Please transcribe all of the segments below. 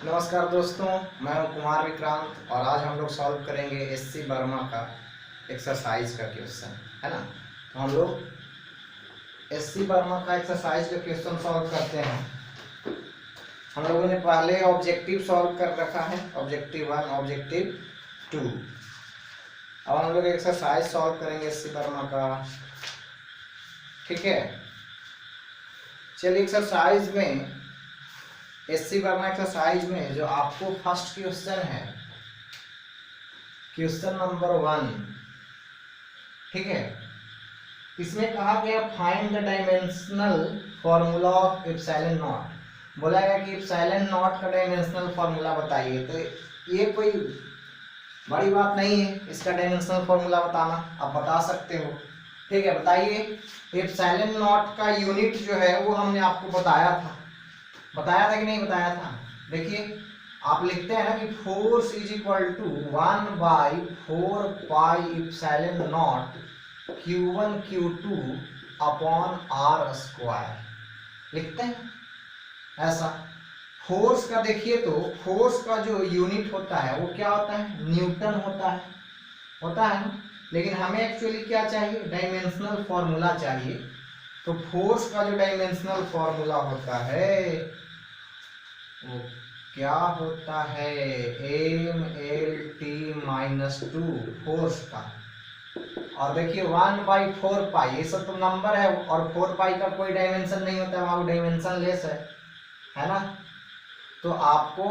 नमस्कार दोस्तों, मैं हूं कुमार विक्रांत और आज हम लोग सॉल्व करेंगे एससी वर्मा का एक्सरसाइज का क्वेश्चन, है ना। तो हम लोग एससी वर्मा का एक्सरसाइज का क्वेश्चन सॉल्व करते हैं। हम लोगों ने पहले ऑब्जेक्टिव सॉल्व कर रखा है, ऑब्जेक्टिव 1, ऑब्जेक्टिव 2। अब हम लोग एक्सरसाइज सॉल्व करेंगे एससी वर्मा का, ठीक है। चलिए, एक्सरसाइज में एससी वर्मा एक्सरसाइज में जो आपको फर्स्ट क्वेश्चन है, क्वेश्चन नंबर 1, ठीक है। इसमें कहा गया find the dimensional formula of epsilon not. बोला गया कि एप्सिलॉन नॉट का डायमेंशनल फॉर्मूला बताइए। तो ये कोई बड़ी बात नहीं है इसका डायमेंशनल फॉर्मूला बताना, आप बता सकते हो, ठीक है। बताइए, एप्सिलॉन नॉट का यूनिट जो है वो हमने आपको बताया था कि नहीं बताया था। देखिए, आप लिखते हैं ना कि force is equal to 1/4 pi epsilon naught Q1 Q2 upon R square लिखते हैं ऐसा। फोर्स का देखिए, तो फोर्स का जो यूनिट होता है वो क्या होता है, न्यूटन होता है ना। लेकिन हमें एक्चुअली क्या चाहिए, डायमेंशनल फॉर्मूला चाहिए। तो फोर्स का जो डायमेंशनल फॉर्मूला होता है वो क्या होता है, mL/T-2 फोर्स का। और देखिए 1/4 पाई, ये सब तो नंबर है और 4 पाई का कोई डायमेंशन नहीं होता है, वहां डायमेंशन लेस है ना। तो आपको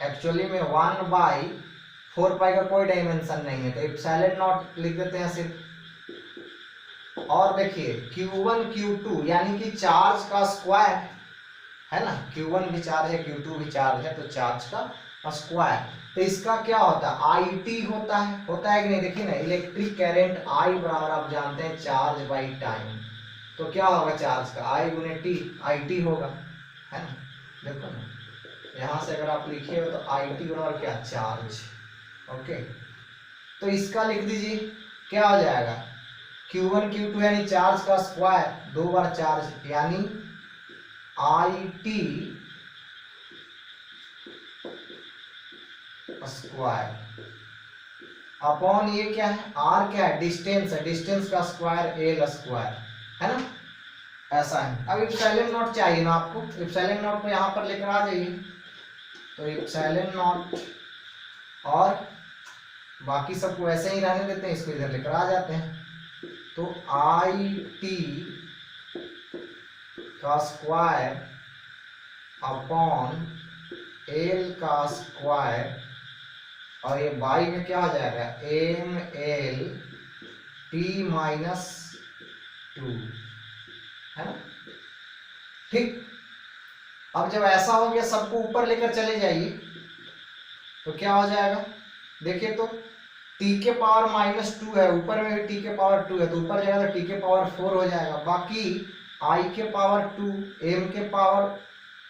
एक्चुअली में 1/4 पाई का कोई डायमेंशन नहीं है, तो एप्सिलॉन नॉट लिख देते हैं सिर्फ। और देखिए Q1 Q2 यानी कि चार्ज का स्क्वायर है ना, Q1 भी चार्ज है, Q2 भी चार्ज है, तो चार्ज का स्क्वायर। तो इसका क्या होता है, IT होता है कि नहीं। देखिए ना, इलेक्ट्रिक करंट I बराबर आप जानते हैं चार्ज बाई टाइम। तो क्या होगा, चार्ज का I गुने T, IT होगा, है ना। देखो ना, यहां से अगर आप लिखिए तो IT बराबर क्या, चार्ज। ओके, तो इसका लिख दीजिए, क्या हो जाएगा, Q1 Q2 यानी चार्ज का स्क्वायर, 2 बार चार्ज यानी IT स्क्वायर अपॉन ये क्या है, R क्या है, डिस्टेंस है, डिस्टेंस का स्क्वायर L स्क्वायर, है ना। ऐसा है। अब एप्सिलॉन नॉट चाहिए ना आपको, एप्सिलॉन नॉट को यहाँ पर लेकर आ जाइए। तो एप्सिलॉन नॉट और बाकी सबको ऐसे ही रहने देते हैं, इसको इधर लेकर आ जाते हैं। तो IT का स्क्वायर अपॉन L का स्क्वायर, और ये बाई में क्या हो जाएगा, mL/T-2, है ना। ठीक, अब जब ऐसा हो गया, सबको ऊपर लेकर चले जाइए तो क्या हो जाएगा, देखिए तो t के पावर -2 है, ऊपर में भी t के पावर 2 है, तो ऊपर जाएगा तो t के पावर 4 हो जाएगा। बाकी I के पावर 2, m के पावर,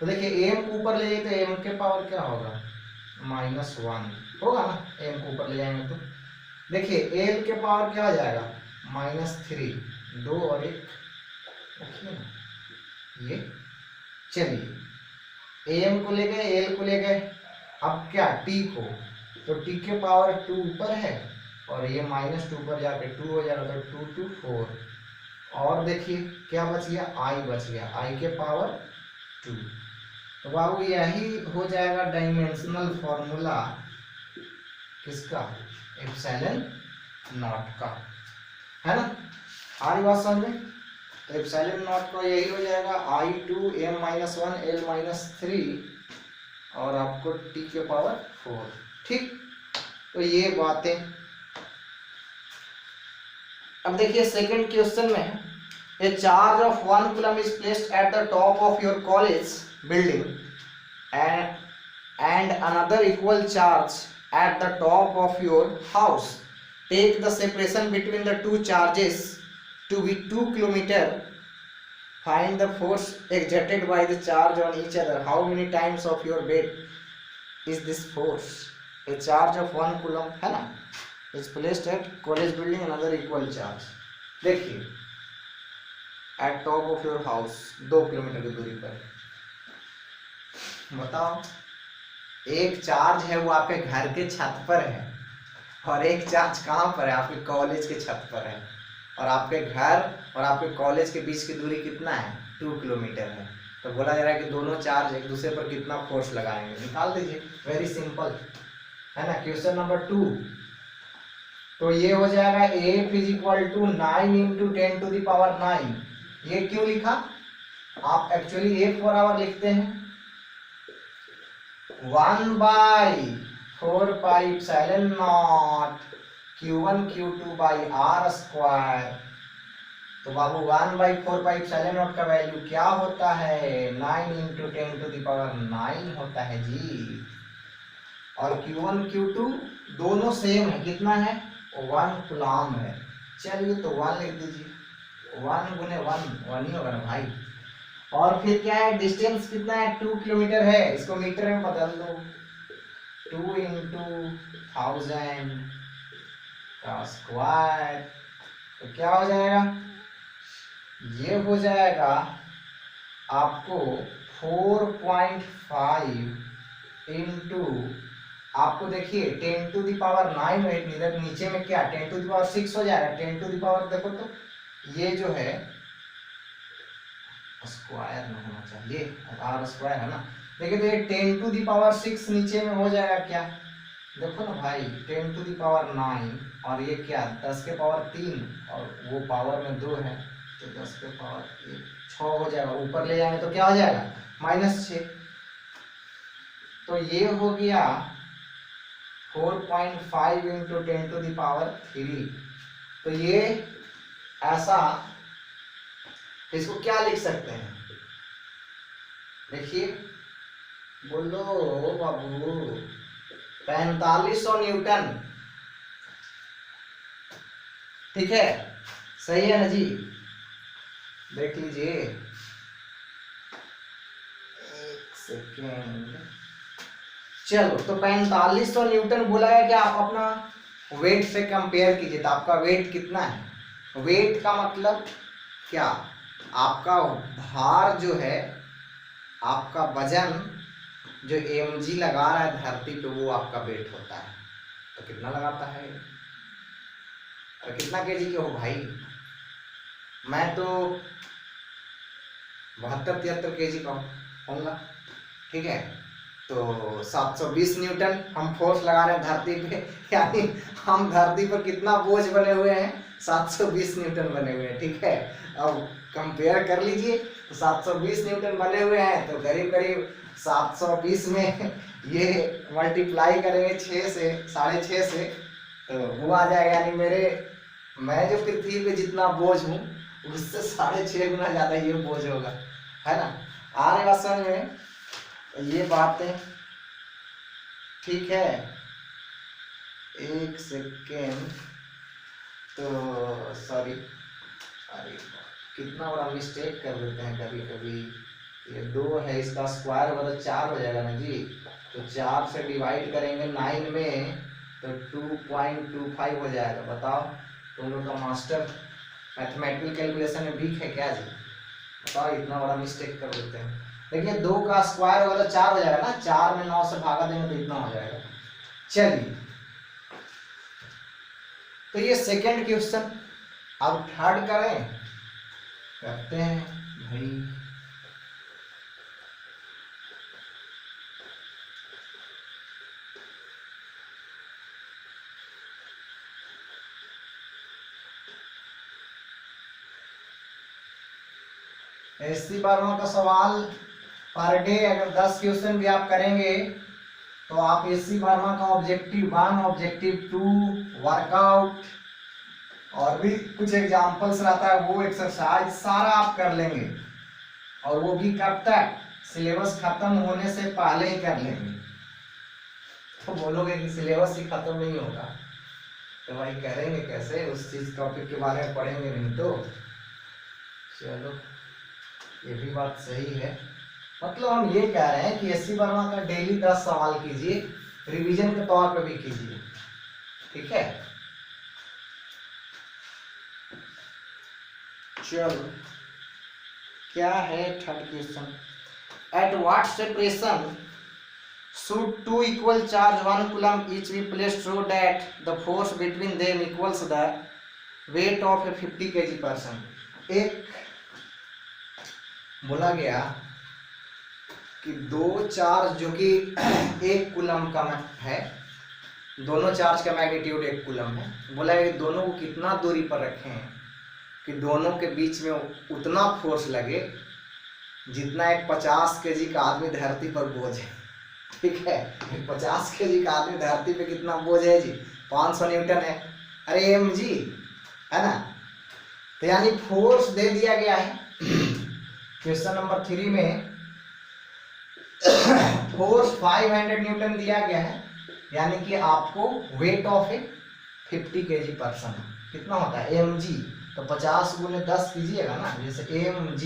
तो देखिए m को ऊपर ले जाइए तो m के पावर क्या होगा, -1 होगा ना, m को ऊपर ले जाएंगे तो। देखिए l के पावर क्या हो जाएगा, -3, 2 और 1, देखिए ना ये। चलिए m को ले गए, l को ले गए, अब क्या t को, तो t के पावर 2 ऊपर है और ये -2 ऊपर जाके 2 हो जाएगा, तो 2 to 4। और देखिए क्या बच गया, I बच गया, I के पावर 2। तो बाबू यही हो जाएगा डायमेंशनल फॉर्मूला किसका, एप्सिलॉन नॉट का, है ना। आ रही बात समझ में। तो एप्सिलॉन नॉट का यही हो जाएगा I2 m-1 L-3 और आपको t के पावर 4। ठीक, तो ये बातें। अब देखिए सेकंड क्वेश्चन में, ए charge of 1 coulomb is placed at the top of your college building and another equal charge at the top of your house. Take the separation between the two charges to be 2 km. Find the force exerted by the charge on each other. How many times of your weight is this force? A charge of 1 coulomb है ना, is placed at college building, another equal charge. देखिए eight top of your house, 2 kilometre की दूरी पर। बताओ एक charge है वो आपके घर के छत पर है, और एक चार्ज कहाँ पर है, आपके कॉलेज के छत पर है, और आपके घर और आपके कॉलेज के बीच की दूरी कितना है, 2 किलोमीटर है। तो बोला जा रहा है कि दोनों चार्ज एक दूसरे पर कितना फोर्स लगाएंगे, निकाल दीजिए, वेरी सिंपल है ना। क्वेश्चन नंबर 2, तो ये हो जाएगा F is equal to 9 into 10⁹9। ये क्यों लिखा, आप एक्चुअली F फॉर आवर लिखते हैं 1/4πε0 Q1 Q2 by R square. तो बाबू 1/4πε0 का वैल्यू क्या होता है, 9 इंटू 10⁹9 होता है जी। और Q1 Q2 दोनों सेम है, कितना है, 1 कूलम है। चलिए तो 1 लिख दीजिए, 1 गुने 1 1 ही होगा ना भाई। और फिर क्या है, डिस्टेंस कितना है, 2 किलोमीटर है, इसको मीटर में बदल दो, 2 इंटू 1000 का स्क्वायर। तो क्या हो जाएगा, ये हो जाएगा आपको 4.5 इंटू, आपको देखिए 10⁹9 है, इधर नीचे में क्या 10⁶ हो जाएगा, 10⁹ देखो तो ये जो है स्क्वायर में होना चाहिए, R स्क्वायर है ना। देखिए तो ये 10⁶ नीचे में हो जाएगा क्या, देखो ना भाई 10⁹9, और ये क्या 10 के पावर 3 और वो पावर में 2 है, तो 10 के पावर 6 हो जाएगा, ऊपर ले जाएंगे तो क्या हो जाएगा -6। तो ये हो गया 4.5 इंटू 10⁻3। तो ये ऐसा, इसको क्या लिख सकते हैं, देखिए बोलो बाबू, 4500 न्यूटन, ठीक है, सही है ना जी, देख लीजिए, एक सेकेंड। चलो तो 4500 न्यूटन बोला है कि आप अपना वेट से कंपेयर कीजिए, तो आपका वेट कितना है, वेट का मतलब क्या, आपका भार जो है, आपका वजन जो mg लगा रहा है धरती पे, वो आपका वेट होता है। तो कितना लगाता है, और कितना केजी के हो भाई, मैं तो 72-73 केजी का होऊंगा, ठीक है। तो 720 न्यूटन हम फोर्स लगा रहे हैं धरती पे, यानी हम धरती पर कितना बोझ बने हुए हैं, 720 न्यूटन बने हुए हैं, ठीक है। अब कंपेयर कर लीजिए, तो 720 न्यूटन बने हुए हैं, तो करीब करीब 720 में ये मल्टीप्लाई करेंगे 6 से 6.5 से, तो वो आ जाएगा, यानी मैं जो पृथ्वी पे जितना बोझ हूँ उससे 6.5 गुना ज्यादा ये बोझ होगा, है ना। आ रही बात समझ में, ये बातें, ठीक है। एक सेकेंड, तो सॉरी, अरे कितना बड़ा मिस्टेक कर देते हैं कभी कभी। ये 2 है, इसका स्क्वायर होगा तो 4 हो जाएगा ना जी, तो 4 से डिवाइड करेंगे 9 में तो 2.25 हो जाएगा। बताओ तुम लोग का मास्टर मैथमेटिकल कैलकुलेशन में वीक है क्या जी, बताओ इतना बड़ा मिस्टेक कर देते हैं। देखिए 2 का स्क्वायर होगा तो 4 हो जाएगा ना, 4 में 9 से भागा देंगे तो इतना हो जाएगा। चलिए तो ये सेकेंड क्वेश्चन, अब थर्ड करें, करते हैं भाई। एससी वर्मा का सवाल पर डे अगर 10 क्वेश्चन भी आप करेंगे तो आप एससी वर्मा का ऑब्जेक्टिव 1, ऑब्जेक्टिव 2, वर्कआउट और भी कुछ एग्जाम्पल्स रहता है, वो एक्सरसाइज सारा आप कर लेंगे, और वो भी कब तक, सिलेबस खत्म होने से पहले ही कर लेंगे। तो बोलोगे कि सिलेबस ही खत्म नहीं होगा, तो भाई करेंगे कैसे, उस चीज टॉपिक के बारे में पढ़ेंगे नहीं तो। चलो ये भी बात सही है, मतलब हम ये कह रहे हैं कि एससी वर्मा का डेली 10 सवाल कीजिए, रिवीजन के तौर पे भी कीजिए, ठीक है। चलो क्या है third question, at what separation Should two equal charge 1 coulomb each be placed so that the force between them equals the weight of a 50 kg person. एक बोला गया कि दो चार्ज जो कि 1 कूलम का है, दोनों चार्ज का मैग्नीट्यूड 1 कूलम है, बोला है कि दोनों को कितना दूरी पर रखें हैं कि दोनों के बीच में उतना फोर्स लगे जितना एक 50 kg का आदमी धरती पर बोझ है। ठीक है, 50 kg का आदमी धरती पे कितना बोझ है जी? 500 न्यूटन है। अरे mg है ना। तो यानी फोर्स दे दिया गया है क्वेश्चन नंबर 3 में फोर्स 500 न्यूटन दिया गया है, यानी कि आपको weight of A 50 kg person कितना होता है mg। तो 50 गुने 10 कीजिएगा ना, जैसे mg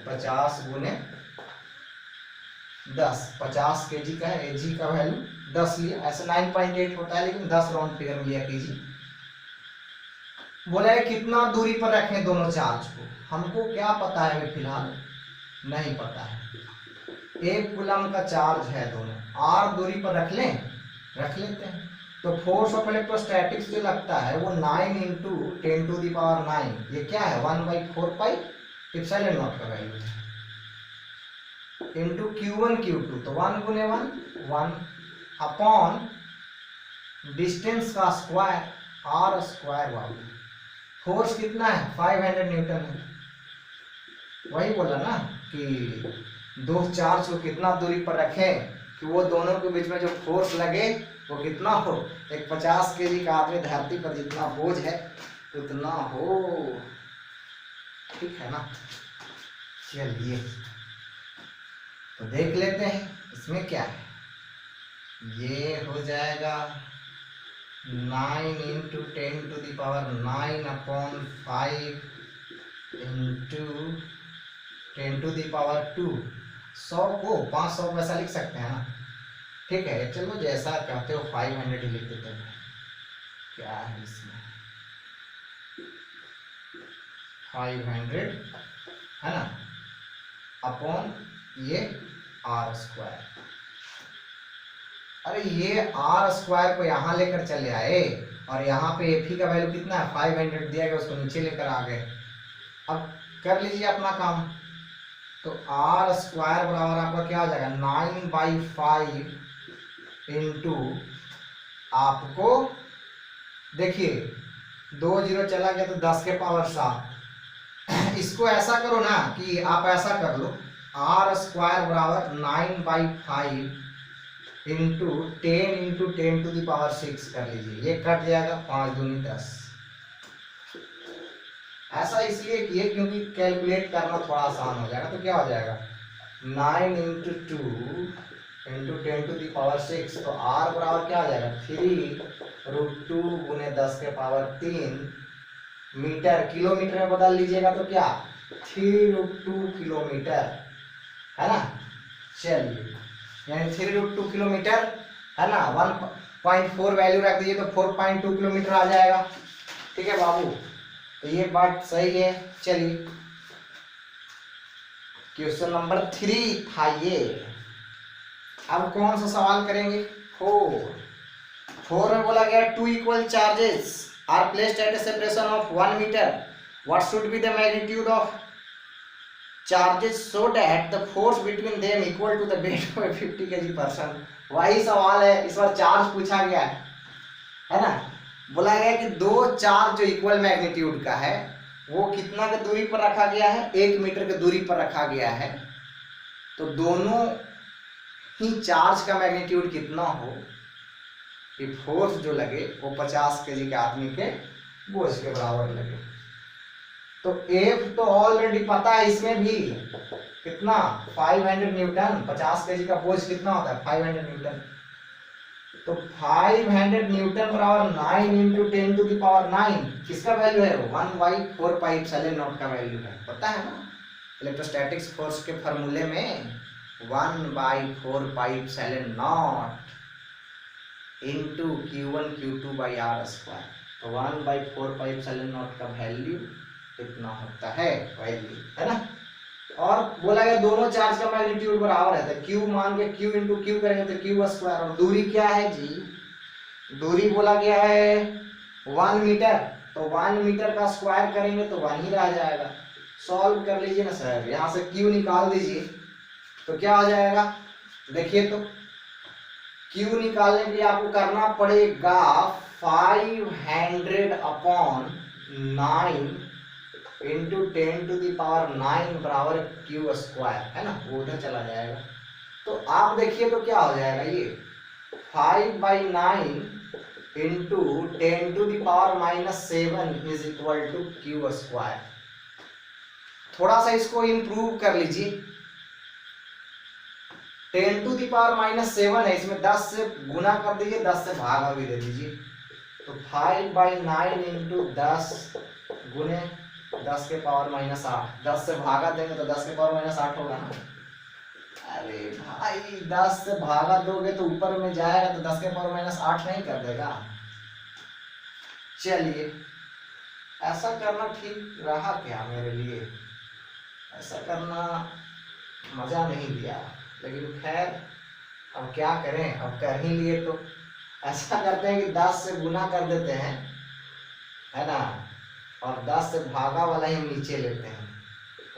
50 गुने 10, 50 kg का है, g का वैल्यू 10 लिया, ऐसे 9.8 होता है, लेकिन 10 राउंड फिगर में लिया kg। बोला है कितना दूरी पर रखें दोनों चार्ज को, हमको क्या पता है अभी फिलहाल, नहीं पता है। 1 कूलम का चार्ज है दोनों, r दूरी पर रख लेते हैं। तो फोर्स ऑफ इलेक्ट्रोस्टैटिक्स जो लगता है वो 9 इंटू 10⁹, ये क्या है 1/4 पाई एप्सिलॉन नॉट का वैल्यू है, इंटू Q1 Q2, तो 1 गुने 1 अपॉन डिस्टेंस का स्क्वायर r स्क्वायर वाली। फोर्स कितना है 500 न्यूटन है। वही बोला ना कि दो चार्ज को कितना दूरी पर रखें कि वो दोनों के बीच में जो फोर्स लगे वो कितना हो, एक 50 kg का आदमी धरती पर जितना बोझ है उतना हो। ठीक है ना। चलिए तो देख लेते हैं इसमें क्या है। ये हो जाएगा 9 इंटू 10⁹ अपॉन 5 इंटू 10⁻²। 100 को 500 वैसा लिख सकते हैं ना। ठीक है, चलो जैसा कहते हो 500 ही लिख देते हैं। क्या है इसमें 500 है ना, अपॉन ये r स्क्वायर। अरे ये r स्क्वायर को यहाँ लेकर चले आए और यहाँ पे F का वैल्यू कितना है 500 दिया गया, उसको नीचे लेकर आ गए। अब कर लीजिए अपना काम। तो r स्क्वायर बराबर आपका क्या हो जाएगा 9/5 इंटू, आपको देखिए 2 0 चला गया तो 10 के पावर 7। इसको ऐसा करो ना कि आप ऐसा कर लो, r स्क्वायर बराबर 9/5 इंटू 10⁻6 कर लीजिए, ये कट जाएगा 5 दूनी 10। ऐसा इसलिए किए क्योंकि कैलकुलेट करना थोड़ा आसान हो जाएगा। तो क्या हो जाएगा 9 इंटू 2 इंटू 10⁻6, तो r बराबर क्या हो जाएगा 3√2 गुने 10 के पावर 3 मीटर। किलोमीटर में बदल लीजिएगा तो क्या 3√2 किलोमीटर है ना। चलिए यानी 3√2 किलोमीटर है ना, 1.4 वैल्यू रख दीजिए तो 4.2 किलोमीटर आ जाएगा। ठीक है बाबू, तो ये बात सही है। चलिए क्वेश्चन नंबर 3 था ये। अब कौन सा सवाल करेंगे 4 में बोला गया 2 equal charges are placed at a separation of 1 metre, what should be the magnitude of charges so that the force between them equal to the weight of 50 kg person. वही सवाल है, इस बार चार्ज पूछा गया है ना। बोला गया कि दो चार्ज जो इक्वल मैग्नीट्यूड का है वो कितना की दूरी पर रखा गया है 1 मीटर की दूरी पर रखा गया है। तो दोनों ही चार्ज का मैग्नीट्यूड कितना हो कि फोर्स जो लगे वो 50 kg के आदमी के बोझ के बराबर लगे। तो F तो ऑलरेडी पता है, इसमें भी कितना 500 न्यूटन, 50 kg का बोझ कितना होता है 500 न्यूटन। तो 500 न्यूटन बराबर 9 इंटू 10⁹, किसका वैल्यू है 1/4 पाई एप्सिलॉन नॉट का वैल्यू है, पता है ना। इलेक्ट्रोस्टैटिक्स फोर्स के फॉर्मूले में 1/4 pi epsilon not into Q1 Q2 by r square. तो 1/4 पाई एप्सिलॉन नॉट का वैल्यू कितना होता है, वैल्यू है ना। और बोला गया दोनों चार्ज का मैग्नीट्यूड बराबर है, तो क्यू मान के क्यू इंटू क्यू करेंगे तो क्यू स्क्वायर। और दूरी क्या है जी, दूरी बोला गया है 1 मीटर, तो 1 मीटर का स्क्वायर करेंगे तो 1 ही रह जाएगा। सॉल्व कर लीजिए ना सर, यहाँ से क्यू निकाल दीजिए तो क्या हो जाएगा, देखिए तो क्यू निकालने के लिए आपको करना पड़ेगा 500 अपॉन 9 इंटू 10⁹ बराबर क्यू स्क्वायर, है ना, वो उधर चला जाएगा। तो आप देखिए तो क्या हो जाएगा, ये 5/9 into 10⁻⁻7 is equal to q square. थोड़ा सा इसको इंप्रूव कर लीजिए, 10⁻�7 है, इसमें 10 से गुना कर दीजिए, 10 से भागा भी दे दीजिए, तो 5/9 इंटू 10 गुने 10⁻⁸, 10 से भागा देंगे तो 10⁻⁸ होगा ना। अरे भाई 10 से भागा दोगे तो ऊपर में जाएगा तो 10⁻⁸ नहीं कर देगा। चलिए ऐसा करना ठीक रहा क्या मेरे लिए, ऐसा करना मजा नहीं दिया, लेकिन खैर अब क्या करें, अब कर ही लिए तो ऐसा करते हैं कि 10 से गुना कर देते हैं, है ना, और 10 से भागा वाला ही हम नीचे लेते हैं,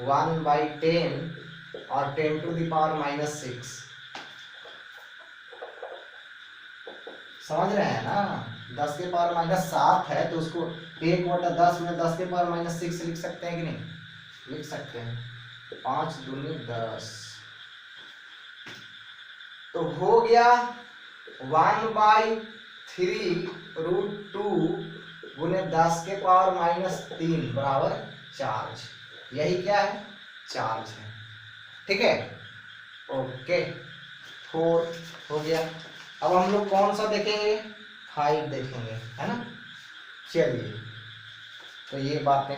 1/10 और 10⁻⁻6। समझ रहे हैं ना, 10⁻⁻7 है तो उसको 1/10 में 10⁻⁻6 लिख सकते हैं कि नहीं, लिख सकते हैं, 5 दूनी 10, तो हो गया 1/3√2 गुने 10⁻⁻3 बराबर चार्ज। यही क्या है, चार्ज है, ठीक है, ओके। 4 हो गया। अब हम लोग कौन सा देखेंगे, 5 देखेंगे, है ना। चलिए तो ये बातें,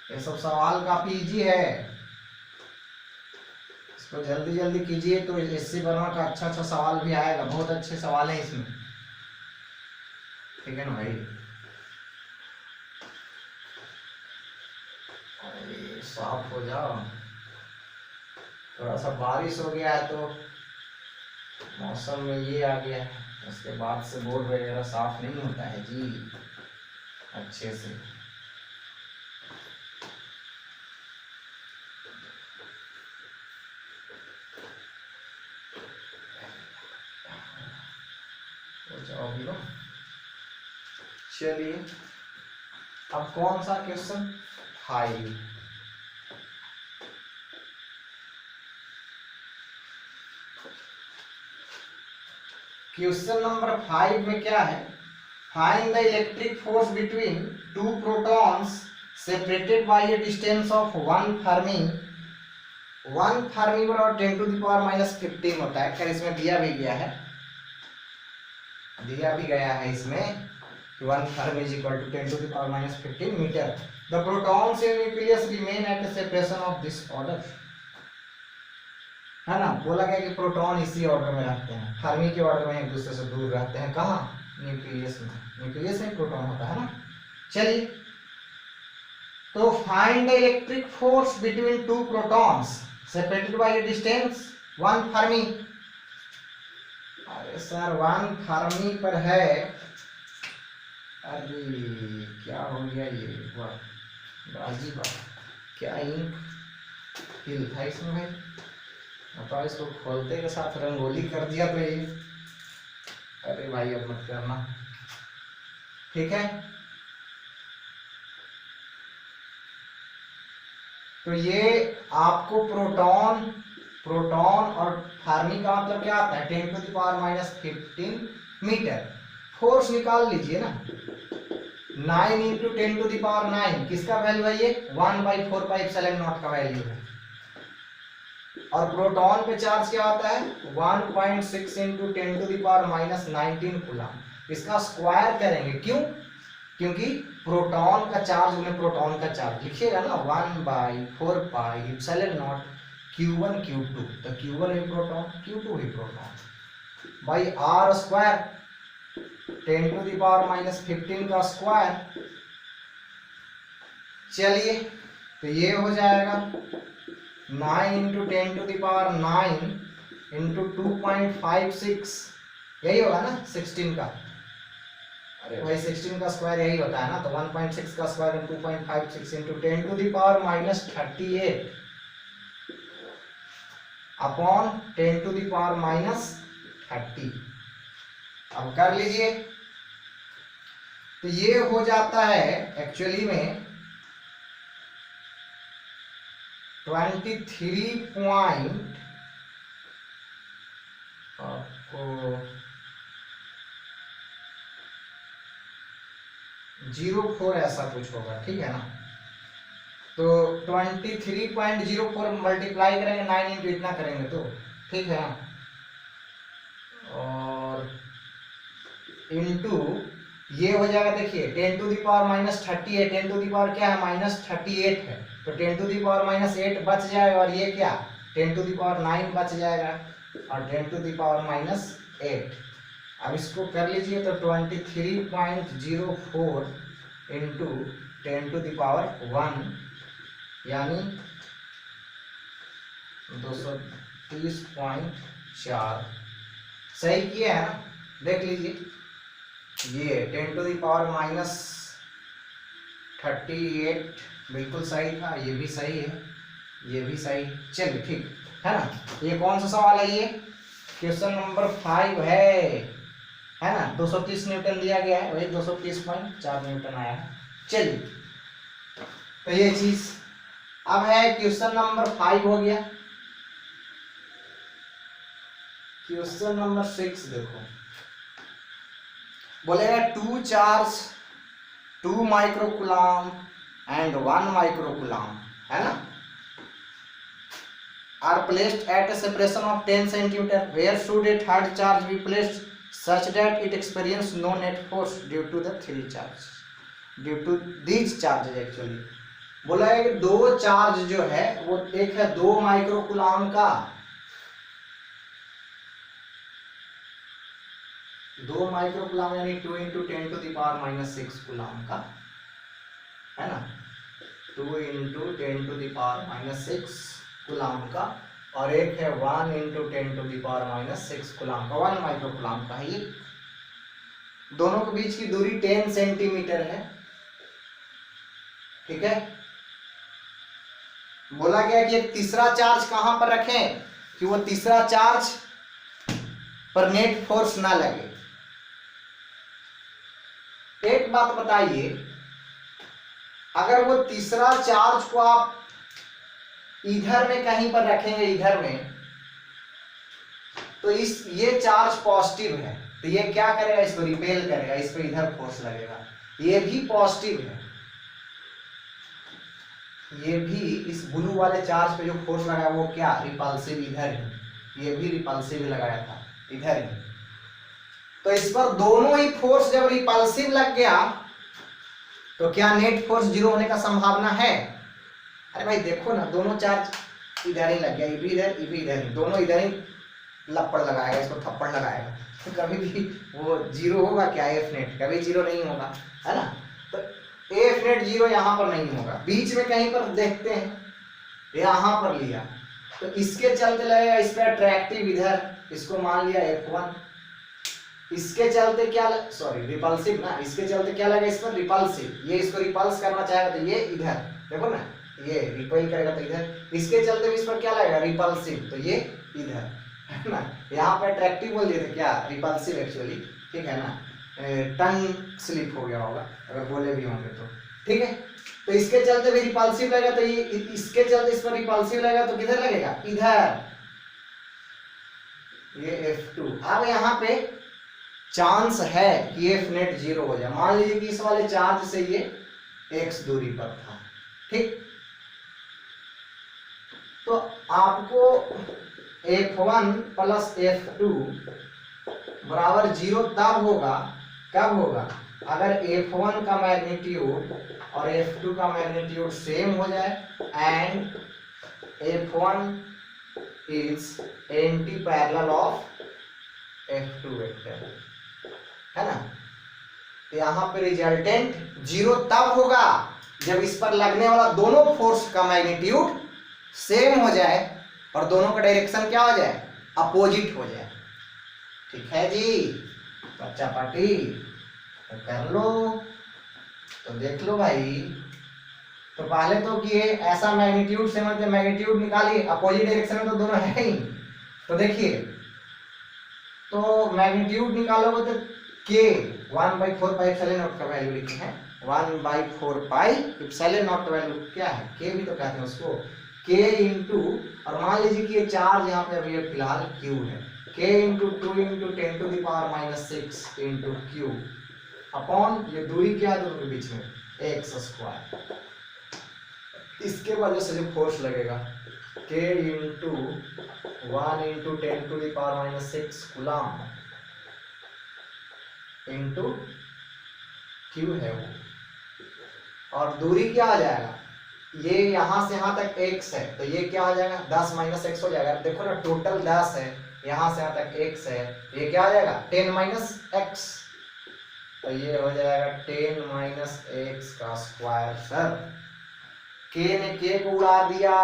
ये सब सवाल काफी इजी है, इसको जल्दी जल्दी कीजिए तो एससी वर्मा का अच्छा सवाल भी आएगा, बहुत अच्छे सवाल हैं इसमें, ठीक है ना भाई। अरे साफ हो जाओ, थोड़ा सा बारिश हो गया है तो मौसम में ये आ गया है, उसके बाद से बोर्ड वगैरह साफ नहीं होता है जी अच्छे से। चलिए अब कौन सा क्वेश्चन, 5। क्वेश्चन नंबर 5 में क्या है, find the electric force between 2 protons separated by A distance of 1 Fermi. 1 Fermi बराबर 10⁻⁻15 होता है, खैर इसमें दिया भी गया है, दिया भी गया है इसमें 1 fermi is equal to 10⁻⁻15 metre. The protons in nucleus remain at a separation of this order, है ना, बोला गया कि प्रोटॉन इसी ऑर्डर में रहते हैं, फर्मी के ऑर्डर में एक दूसरे से दूर रहते हैं, कहाँ, न्यूक्लियस में, न्यूक्लियस में प्रोटॉन होता है ना। चलिए तो find the electric force between 2 protons separated by A distance 1 Fermi. अरे सर 1 फर्मी पर है, अरे क्या हो गया ये, बाजी बात, क्या इंक हिल था इसमें भाई, तो इसको खोलते के साथ रंगोली कर दिया तो ये, अरे भाई अब मत करना, ठीक है। तो ये आपको प्रोटॉन और फर्मी का मतलब क्या आता है, 10⁻⁻15 मीटर। फोर्स निकाल लीजिए ना, 9 इंटू 10⁻⁹ किसका वैल्यू है, ये 1/4πε0 का वैल्यू है। और प्रोटॉन पे चार्ज क्या आता है, 1.6 इंटू 10⁻⁻19 कूलम। इसका स्क्वायर करेंगे, क्यों, क्योंकि प्रोटॉन का चार्ज उन्हें प्रोटॉन का चार्ज लिखिएगा ना, 1/4πε0 Q1 Q2, तो Q1 भी प्रोटॉन Q2 भी proton by R square 10 to the power minus 15 का स्क्वायर। चलिए तो ये हो जाएगा 9 into 10 to the power 9 into 2.56, यही होगा ना 16 का, अरे भाई 16 का स्क्वायर यही होता है ना, तो 1.6 का square 2.56 into 10 to the power minus 38 upon 10 to the power minus 30। अब कर लीजिए, तो ये हो जाता है एक्चुअली में 23.04 ऐसा कुछ होगा, ठीक है ना। तो 23.04 मल्टीप्लाई करेंगे 9 इंटू इतना करेंगे तो ठीक है ना, और इंटू ये हो जाएगा, देखिए 10 to the power minus 38, 10 to the power क्या है माइनस 38 है, तो 10 टू द पावर माइनस 8 बच जाएगा, और ये क्या 10 टू द पावर 9 बच जाएगा, और 10 टू द पावर माइनस 8। अब इसको कर लीजिए, तो 23.04 इंटू 10 टू द पावर 1 यानी 230.4, सही किया है ना, देख लीजिए ये 10 टू द पावर माइनस 38 बिल्कुल सही था, ये भी सही है, ये भी सही, चलिए ठीक है ना। ये कौन सा सवाल है, ये क्वेश्चन नंबर 5 है ना। 230 न्यूटन दिया गया है, वही 230.4 न्यूटन आया है। चलिए तो ये चीज अब है, क्वेश्चन नंबर 5 हो गया। क्वेश्चन नंबर 6 देखो, बोलेगा 2 चार्ज 2 माइक्रोकूलम एंड 1 माइक्रोकूलम, है ना, are placed at a separation of 10 centimeter. Where should a third charge be placed such that it experience no net force due to the three charges? Due to these charges actually बोला है कि दो charge जो है वो एक है 2 microcoulomb का, 2 माइक्रोकूलम यानी 2 into 10 to the power minus 6 coulomb का, है ना, 2 into 10 to the power minus 6 coulomb का, और एक है 1 into 10 to the power minus 6 coulomb का, 1 माइक्रोकूलम का है। ये दोनों के बीच की दूरी 10 सेंटीमीटर है, ठीक है। बोला गया कि एक तीसरा चार्ज कहां पर रखें कि वो तीसरा चार्ज पर नेट फोर्स ना लगे। एक बात बताइए, अगर वो तीसरा चार्ज को आप इधर में कहीं पर रखेंगे, इधर में, तो ये चार्ज पॉजिटिव है, तो ये क्या करेगा, इसको रिपेल करेगा, इस पे इधर फोर्स लगेगा। ये भी पॉजिटिव है, ये भी इस ब्लू वाले चार्ज पे जो फोर्स लगा वो क्या रिपल्सिव इधर है, ये भी रिपल्सिव लगाया था इधर ही। तो इस पर दोनों ही फोर्स जब रिपल्सिव लग गया तो क्या नेट फोर्स 0 होने का संभावना है? अरे भाई देखो ना, दोनों चार्ज इधर ही लग गया, ये भी इधर, ये भी इधर ही, दोनों इधर ही लपड़ लगाएगा, इसको थप्पड़ लगाएगा, तो कभी भी वो 0 होगा क्या? एफ नेट कभी 0 नहीं होगा, है ना। तो एफ नेट 0 यहाँ पर नहीं होगा, बीच में कहीं पर देखते हैं, यहाँ पर लिया, तो इसके चलते लगेगा इस पर अट्रैक्टिव इधर, इसको मान लिया F1, इसके चलते क्या सॉरी रिपल्सिव ना, इसके चलते क्या लगेगा इस पर रिपल्सिव, ये इसको रिपल्स करना चाहेगा तो ये इधर, देखो ना ये रिपेल करेगा तो इधर, इसके चलते भी इस पर क्या लगेगा रिपल्सिव, तो ये इधर, है ना। यहाँ पे अट्रैक्टिव बोल दिए थे, क्या रिपल्सिव एक्चुअली, ठीक है ना, टंग स्लिप हो गया होगा अगर बोले भी होंगे तो, ठीक है। तो इसके चलते भी रिपल्सिव लगेगा, तो ये इसके चलते इस पर रिपल्सिव लगेगा तो किधर लगेगा, इधर, ये F2। अब यहाँ पे चांस है कि F नेट 0 हो जाए, मान लीजिए कि इस वाले चार्ज से ये x दूरी पर था, ठीक। तो आपको F1 प्लस F2 बराबर 0 तब होगा, कब होगा, अगर F1 का मैग्नीट्यूड और F2 का मैग्नीट्यूड सेम हो जाए, and F1 is anti parallel of F2 vector, है ना। तो यहाँ पे रिजल्टेंट जीरो तब होगा जब इस पर लगने वाला दोनों फोर्स का मैग्नीट्यूड सेम हो जाए और दोनों का डायरेक्शन क्या हो जाए, अपोजिट हो जाए। ठीक है जी बच्चा पार्टी, तो कर लो, तो देख लो भाई। तो पहले तो कि ऐसा मैग्नीट्यूड से मतलब मैग्नीट्यूड निकालिए, अपोजिट डायरेक्शन में तो दोनों है ही। तो देखिए, तो मैग्नीट्यूड निकालोगे तो k 1/4 पाई एप्सिलॉन नॉट का वैल्यू लिखे हैं, 1/4 पाई एप्सिलॉन नॉट का वैल्यू क्या है, k भी तो कहते हैं उसको, k इंटू, और मान लीजिए कि ये चार्ज यहाँ पे अभी फिलहाल q है, k into 2 into 10 to the power -6 into q upon ये दूरी क्या है दोनों के बीच में, x²। इसके वजह से जो फोर्स लगेगा k into 1 into 10 to the power -6 coulomb into q है वो, और दूरी क्या आ जाएगा, ये यहां से यहां तक x है, तो ये क्या आ जाएगा 10 - x हो जाएगा। देखो ना टोटल 10 है, यहां से यहां तक x है, ये क्या आ जाएगा 10 - x, तो ये हो जाएगा 10 - x का स्क्वायर। सर k ने k को उड़ा दिया,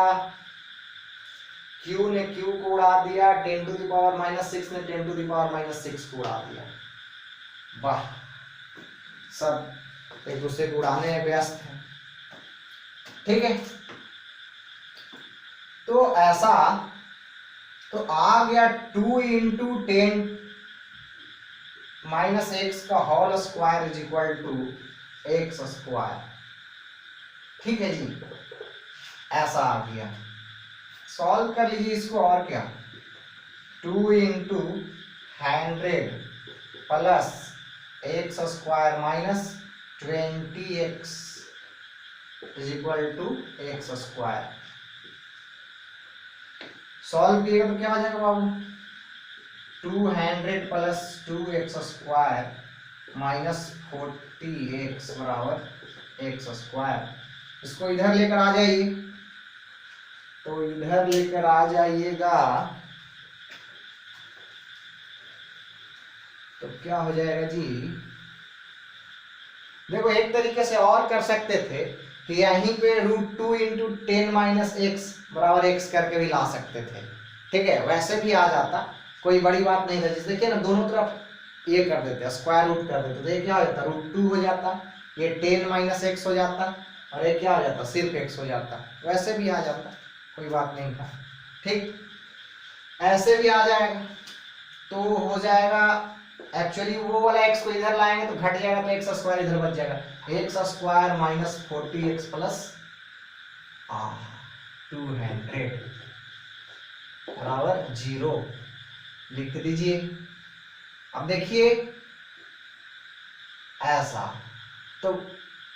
q ने q को उड़ा दिया, 10 टू द पावर -6 ने 10 टू द पावर -6 को उड़ा दिया। वाह, सब एक दूसरे को उड़ाने में व्यस्त हैं। ठीक है, तो ऐसा तो आ गया 2 इंटू 10 -x का whole square is equal to x²। ठीक है जी, ऐसा आ गया। सॉल्व कर लीजिए इसको, और क्या, 2 into 100 plus x² minus 20x is equal to x²। Solve किएगा तो क्या आ जाएगा बाबू, 200 प्लस 2x² माइनस 40x बराबर x²। इसको इधर लेकर आ जाइए, तो इधर लेकर आ जाइएगा तो क्या हो जाएगा जी, देखो एक तरीके से और कर सकते थे कि यहीं पे √2 इंटू 10 - x बराबर x करके भी ला सकते थे। ठीक है, वैसे भी आ जाता, कोई बड़ी बात नहीं था। जैसे देखिए ना, दोनों तरफ ये कर देते, स्क्वायर रूट कर देते, तो ये क्या हो जाता, √2 हो जाता, ये 10 - x हो जाता, और ये क्या हो जाता, सिर्फ x हो जाता। वैसे भी आ जाता, कोई बात नहीं था। ठीक, ऐसे भी आ जाएगा, तो हो जाएगा एक्चुअली वो वाला x को इधर लाएंगे तो घट जाएगा, तो x² इधर बच जाएगा, x² माइनस 40x प्लस 200 बराबर 0 लिख दीजिए। अब देखिए ऐसा, तो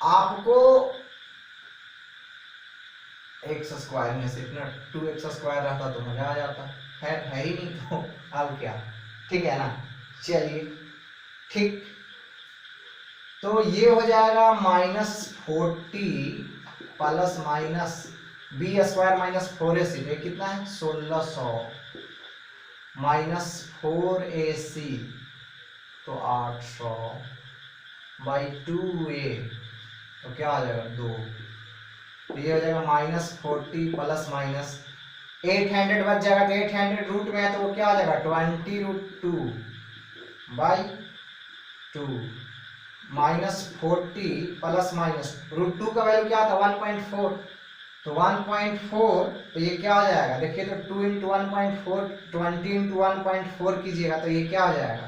आपको x² में से इतना 2x² रहता तो मजा आ जाता, खैर है ही नहीं, तो अब क्या, ठीक है ना। चलिए ठीक, तो ये हो जाएगा -40 plus minus b² minus 4ac, ये कितना है 1600 माइनस 4ac तो 800 बाई 2a, तो क्या आ जाएगा 2, तो ये हो जाएगा -40 प्लस माइनस 800 बच जाएगा, तो 800 रूट में है तो वो क्या आ जाएगा 20√2 बाई 2 -40 प्लस माइनस √2 का वैल्यू क्या था 1.4, तो 1.4, तो ये क्या हो जाएगा, देखिए तो 2 इंटू 1.4 20 इंटू 1.4 कीजिएगा तो ये क्या हो जाएगा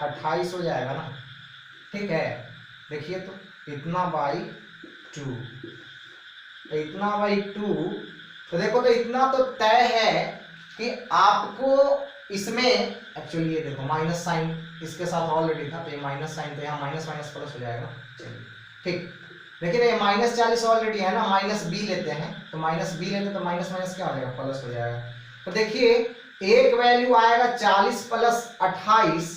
28 हो जाएगा ना। ठीक है, देखिए तो इतना बाई 2, तो इतना बाई 2, तो देखो तो इतना तो तय है कि आपको इसमें एक्चुअली ये देखो माइनस साइन इसके साथ ऑलरेडी था, तो ये माइनस साइन, तो यहाँ माइनस माइनस प्लस हो जाएगा। चलिए ठीक, लेकिन ये -40 ऑलरेडी है ना, -b लेते हैं, तो -b लेते तो माइनस माइनस क्या हो जाएगा प्लस हो जाएगा। तो देखिए एक वैल्यू आएगा 40 प्लस 28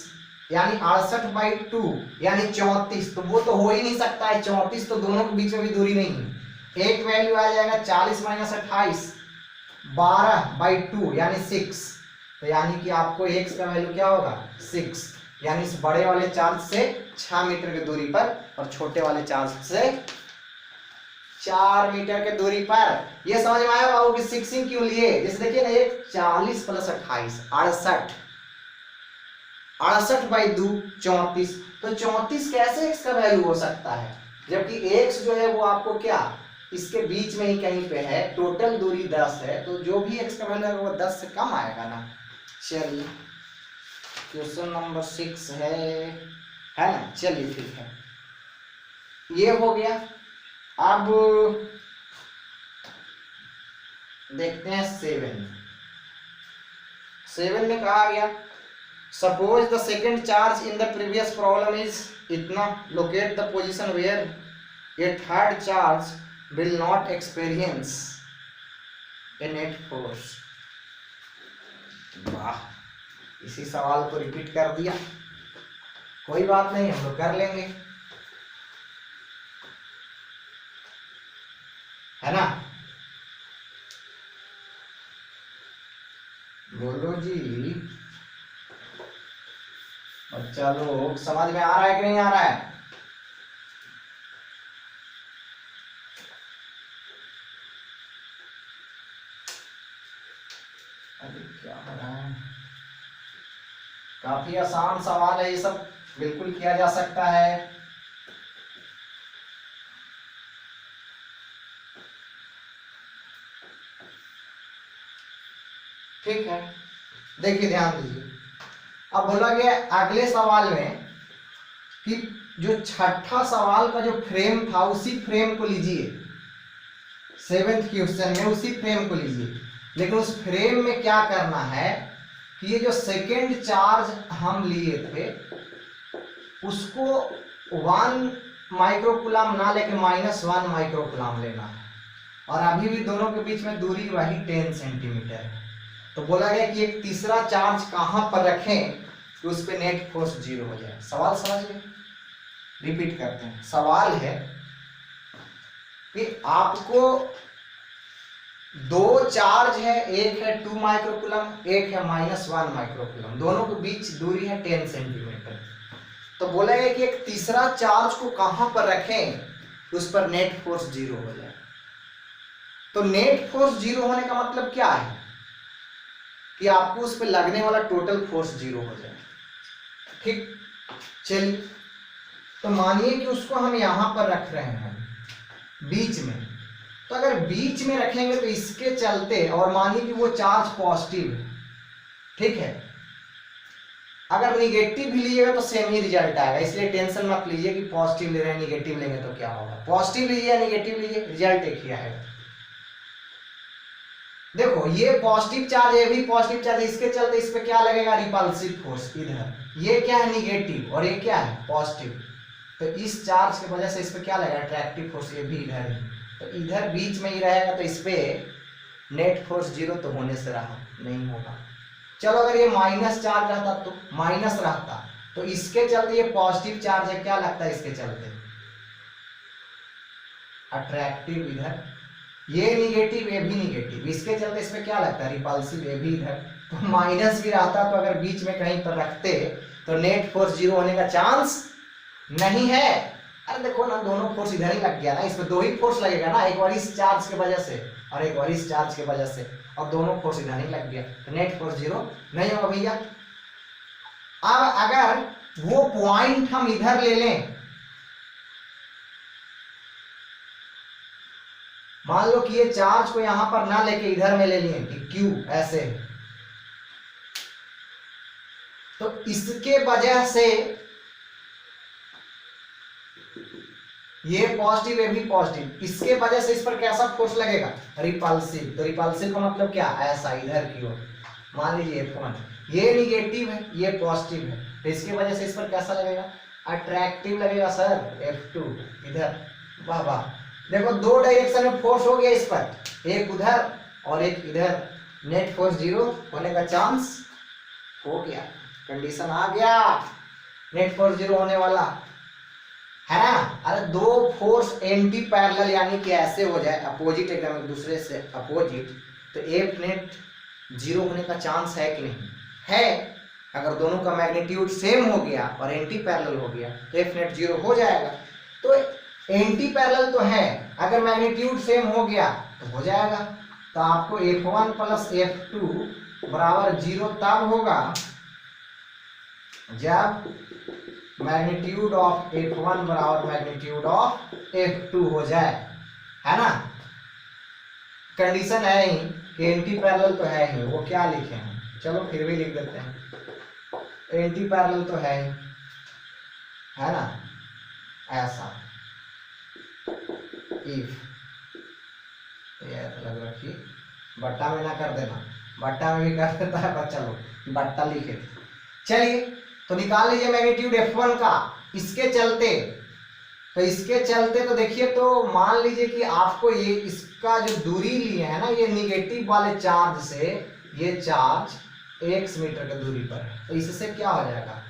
यानी 68/2 यानी 34, तो वो तो हो ही नहीं सकता है 34, तो दोनों के बीच में भी दूरी नहीं है। एक वैल्यू आ जाएगा 40 - 28 12/2 यानी 6, तो यानी कि आपको x का वैल्यू क्या होगा 6, यानी इस बड़े वाले चार्ज से 6 मीटर की दूरी पर और छोटे वाले चार्ज से 4 मीटर के दूरी पर। ये समझ में आया बाबू कि 6 क्यों लिए? जैसे देखिए ना, एक 40 + 28 68, 68/2 34, तो 34 कैसे x का वैल्यू हो सकता है, जबकि x जो है वो आपको क्या इसके बीच में ही कहीं पे है, टोटल दूरी 10 है, तो जो भी x का वैल्यू है वो 10 से कम आएगा ना। चलिए क्वेश्चन नंबर 6 है ना। चलिए ठीक है, ये हो गया। अब देखते हैं 7 में कहा गया suppose the second charge in the previous problem is इतना, locate the position where a third charge will not experience a net force. वाह, इसी सवाल को रिपीट कर दिया, कोई बात नहीं, हम लोग कर लेंगे, है ना। बोलो जी बच्चा लोग, समझ में आ रहा है कि नहीं आ रहा है? अरे क्या हो रहा है? काफी आसान सवाल है ये सब, बिल्कुल किया जा सकता है। ठीक है, देखिए ध्यान दीजिए। अब बोला गया अगले सवाल में कि जो छठा सवाल का जो फ्रेम था उसी फ्रेम को लीजिए, 7th क्वेश्चन में उसी फ्रेम को लीजिए, लेकिन उस फ्रेम में क्या करना है कि ये जो सेकेंड चार्ज हम लिए थे उसको 1 माइक्रोकूलम ना लेके -1 माइक्रोकूलम लेना है, और अभी भी दोनों के बीच में दूरी वही 10 सेंटीमीटर है। तो बोला गया कि एक तीसरा चार्ज कहां पर रखें कि उस पे नेट फोर्स 0 हो जाए। सवाल समझ गए? रिपीट करते हैं। सवाल है कि आपको दो चार्ज है, एक है 2 माइक्रोकूलम, एक है -1 माइक्रोकूलम, दोनों के बीच दूरी है 10 सेंटीमीटर। तो बोला गया कि एक तीसरा चार्ज को कहां पर रखें उस पर नेट फोर्स 0 हो जाए। तो नेट फोर्स 0 होने का मतलब क्या है कि आपको उस पर लगने वाला टोटल फोर्स 0 हो जाए। ठीक, चलिए, तो मानिए कि उसको हम यहां पर रख रहे हैं बीच में, तो अगर बीच में रखेंगे तो इसके चलते, और मानिए कि वो चार्ज पॉजिटिव है, ठीक है, अगर निगेटिव भी लीजिएगा तो सेम ही रिजल्ट आएगा, इसलिए टेंशन मत लीजिए कि पॉजिटिव ले रहे हैं निगेटिव लेंगे तो क्या होगा। पॉजिटिव लीजिए या निगेटिव लीजिए, रिजल्ट एक ही आएगा। देखो ये पॉजिटिव चार्ज, ये भी पॉजिटिव चार्ज, इसके चलते इस पे क्या लगेगा रिपल्सिव फोर्स इधर, ये क्या है निगेटिव और ये क्या है पॉजिटिव, तो इस चार्ज की वजह से इस पे क्या लगेगा अट्रैक्टिव फोर्स, ये भी इधर ही, तो इधर बीच में ही रहेगा, तो इस पे नेट फोर्स 0 तो होने से रहा नहीं होगा। चलो अगर ये माइनस चार्ज रहता तो माइनस रहता, तो इसके चलते ये पॉजिटिव चार्ज है, क्या लगता है इसके चलते अट्रैक्टिव इधर, ये निगेटिव ये भी निगेटिव, इसके चलते इस पे क्या लगता है रिपल्सिव, ये भी इधर, तो माइनस भी रहता, तो अगर बीच में कहीं पर रखते तो नेट फोर्स 0 होने का चांस नहीं है। अरे देखो ना, दोनों फोर्स इधर ही लग गया ना, इसमें दो ही फोर्स लगेगा ना, एक बार इस चार्ज की वजह से और एक बार इस चार्ज की वजह से, और दोनों फोर्स इधर ही लग गया, तो नेट फोर्स 0 नहीं होगा भैया। अब अगर वो पॉइंट हम इधर ले लें, मान लो कि ये चार्ज को यहां पर ना लेके इधर में ले लिए कि Q ऐसे, तो इसके वजह से ये पॉजिटिव ये भी पॉजिटिव, इसके वजह से इस पर कैसा फोर्स लगेगा रिपल्सिव, तो रिपल्सिव का मतलब क्या ऐसा इधर की ओर, मान लीजिए F1, ये निगेटिव है ये पॉजिटिव है, तो इसकी वजह से इस पर कैसा लगेगा अट्रैक्टिव लगेगा सर F2 इधर। वाह वाह, देखो दो डायरेक्शन में फोर्स हो गया इस पर, एक उधर और एक इधर, नेट फोर्स 0 होने का चांस हो गया, कंडीशन आ गया नेट फोर्स 0 होने वाला है ना। अरे दो फोर्स एंटी पैरेलल यानी कि ऐसे हो जाए अपोजिट एकदम एक दूसरे से अपोजिट, तो एफ नेट 0 होने का चांस है कि नहीं? है। अगर दोनों का मैग्नीट्यूड सेम हो गया और एंटी पैरेलल हो गया तो एफ नेट 0 हो जाएगा। तो एंटी पैरेलल तो है, अगर मैग्नीट्यूड सेम हो गया तो हो जाएगा। तो आपको F1 प्लस F2 बराबर 0 तब होगा जब मैग्नीट्यूड ऑफ F1 बराबर मैग्नीट्यूड ऑफ F2 हो जाए, है ना। कंडीशन है ही कि एंटी पैरेलल तो है ही, वो क्या लिखे हैं, चलो फिर भी लिख देते हैं। एंटी पैरेलल तो है ही, है ना, ऐसा इफ ये अलग रखिए, बट्टा में ना कर देना, बट्टा में भी कर देता है बच्चा लोग, बट्टा लिखे। चलिए तो निकाल लीजिए मैग्नीट्यूड F1 का। इसके चलते तो देखिए, तो मान लीजिए कि आपको ये इसका जो दूरी लिए है ना, ये निगेटिव वाले चार्ज से ये चार्ज x मीटर की दूरी पर है, तो इससे क्या हो जाएगा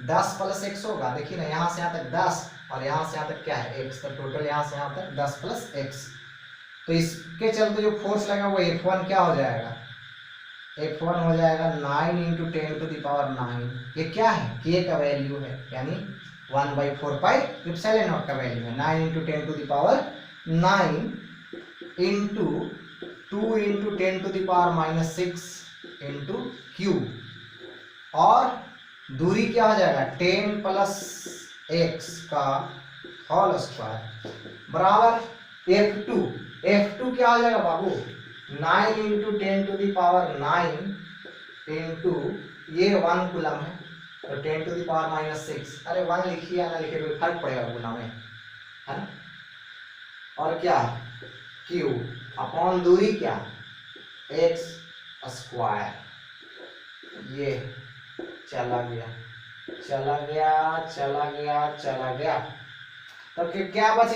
10 प्लस x होगा। देखिए ना, यहाँ से यहाँ तक 10 और यहाँ से यहाँ तक क्या है x, तो टोटल यहाँ से यहाँ तक 10 प्लस x। तो इसके चलते जो फोर्स लगा वो F1 क्या हो जाएगा, F1 हो जाएगा 9 इंटू 10 टू द पावर 9। ये क्या है, k का वैल्यू है, यानी 1/4 पाई एप्सिलॉन नॉट का वैल्यू है। 9 into 10 to the power 9 into 2 into 10 to the power -6 into q, और दूरी क्या हो जाएगा 10 प्लस x का होल स्क्वायर बराबर F2 क्या हो जाएगा बाबू 9 into 10 to the power 9 into ये 1 कूलम है, तो 10 टू द पावर -6। अरे 1 लिखिए या ना लिखिए कोई फर्क पड़ेगा गुना में, है ना। और क्या Q अपॉन दूरी क्या x स्क्वायर, ये चला गया। तब क्या बच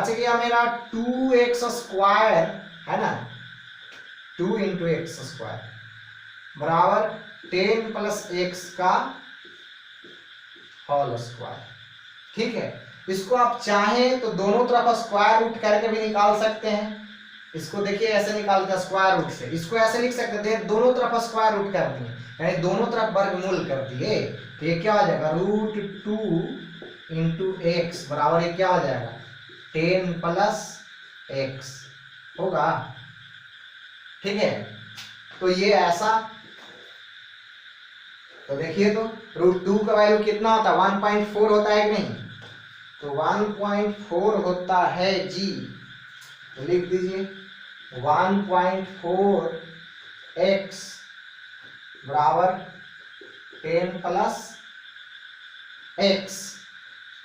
गया, मेरा 2x स्क्वायर, है ना, 2 इंटू एक्स स्क्वायर बराबर 10 प्लस x का होल स्क्वायर। ठीक है, इसको आप चाहें तो दोनों तरफ स्क्वायर रूट करके भी निकाल सकते हैं। इसको देखिए ऐसे निकालते हैं स्क्वायर रूट से, इसको ऐसे लिख सकते हैं, दोनों तरफ स्क्वायर रूट कर दिए, यानी दोनों तरफ वर्गमूल कर दिए, तो ये क्या हो जाएगा √2 इंटू एक्स बराबर ये क्या हो जाएगा 10 प्लस x होगा। ठीक है, तो ये ऐसा, तो देखिए तो √2 का वैल्यू कितना होता है 1.4 होता है कि नहीं, तो 1.4 होता है जी, तो लिख दीजिए 1.4 x बराबर 10 प्लस x।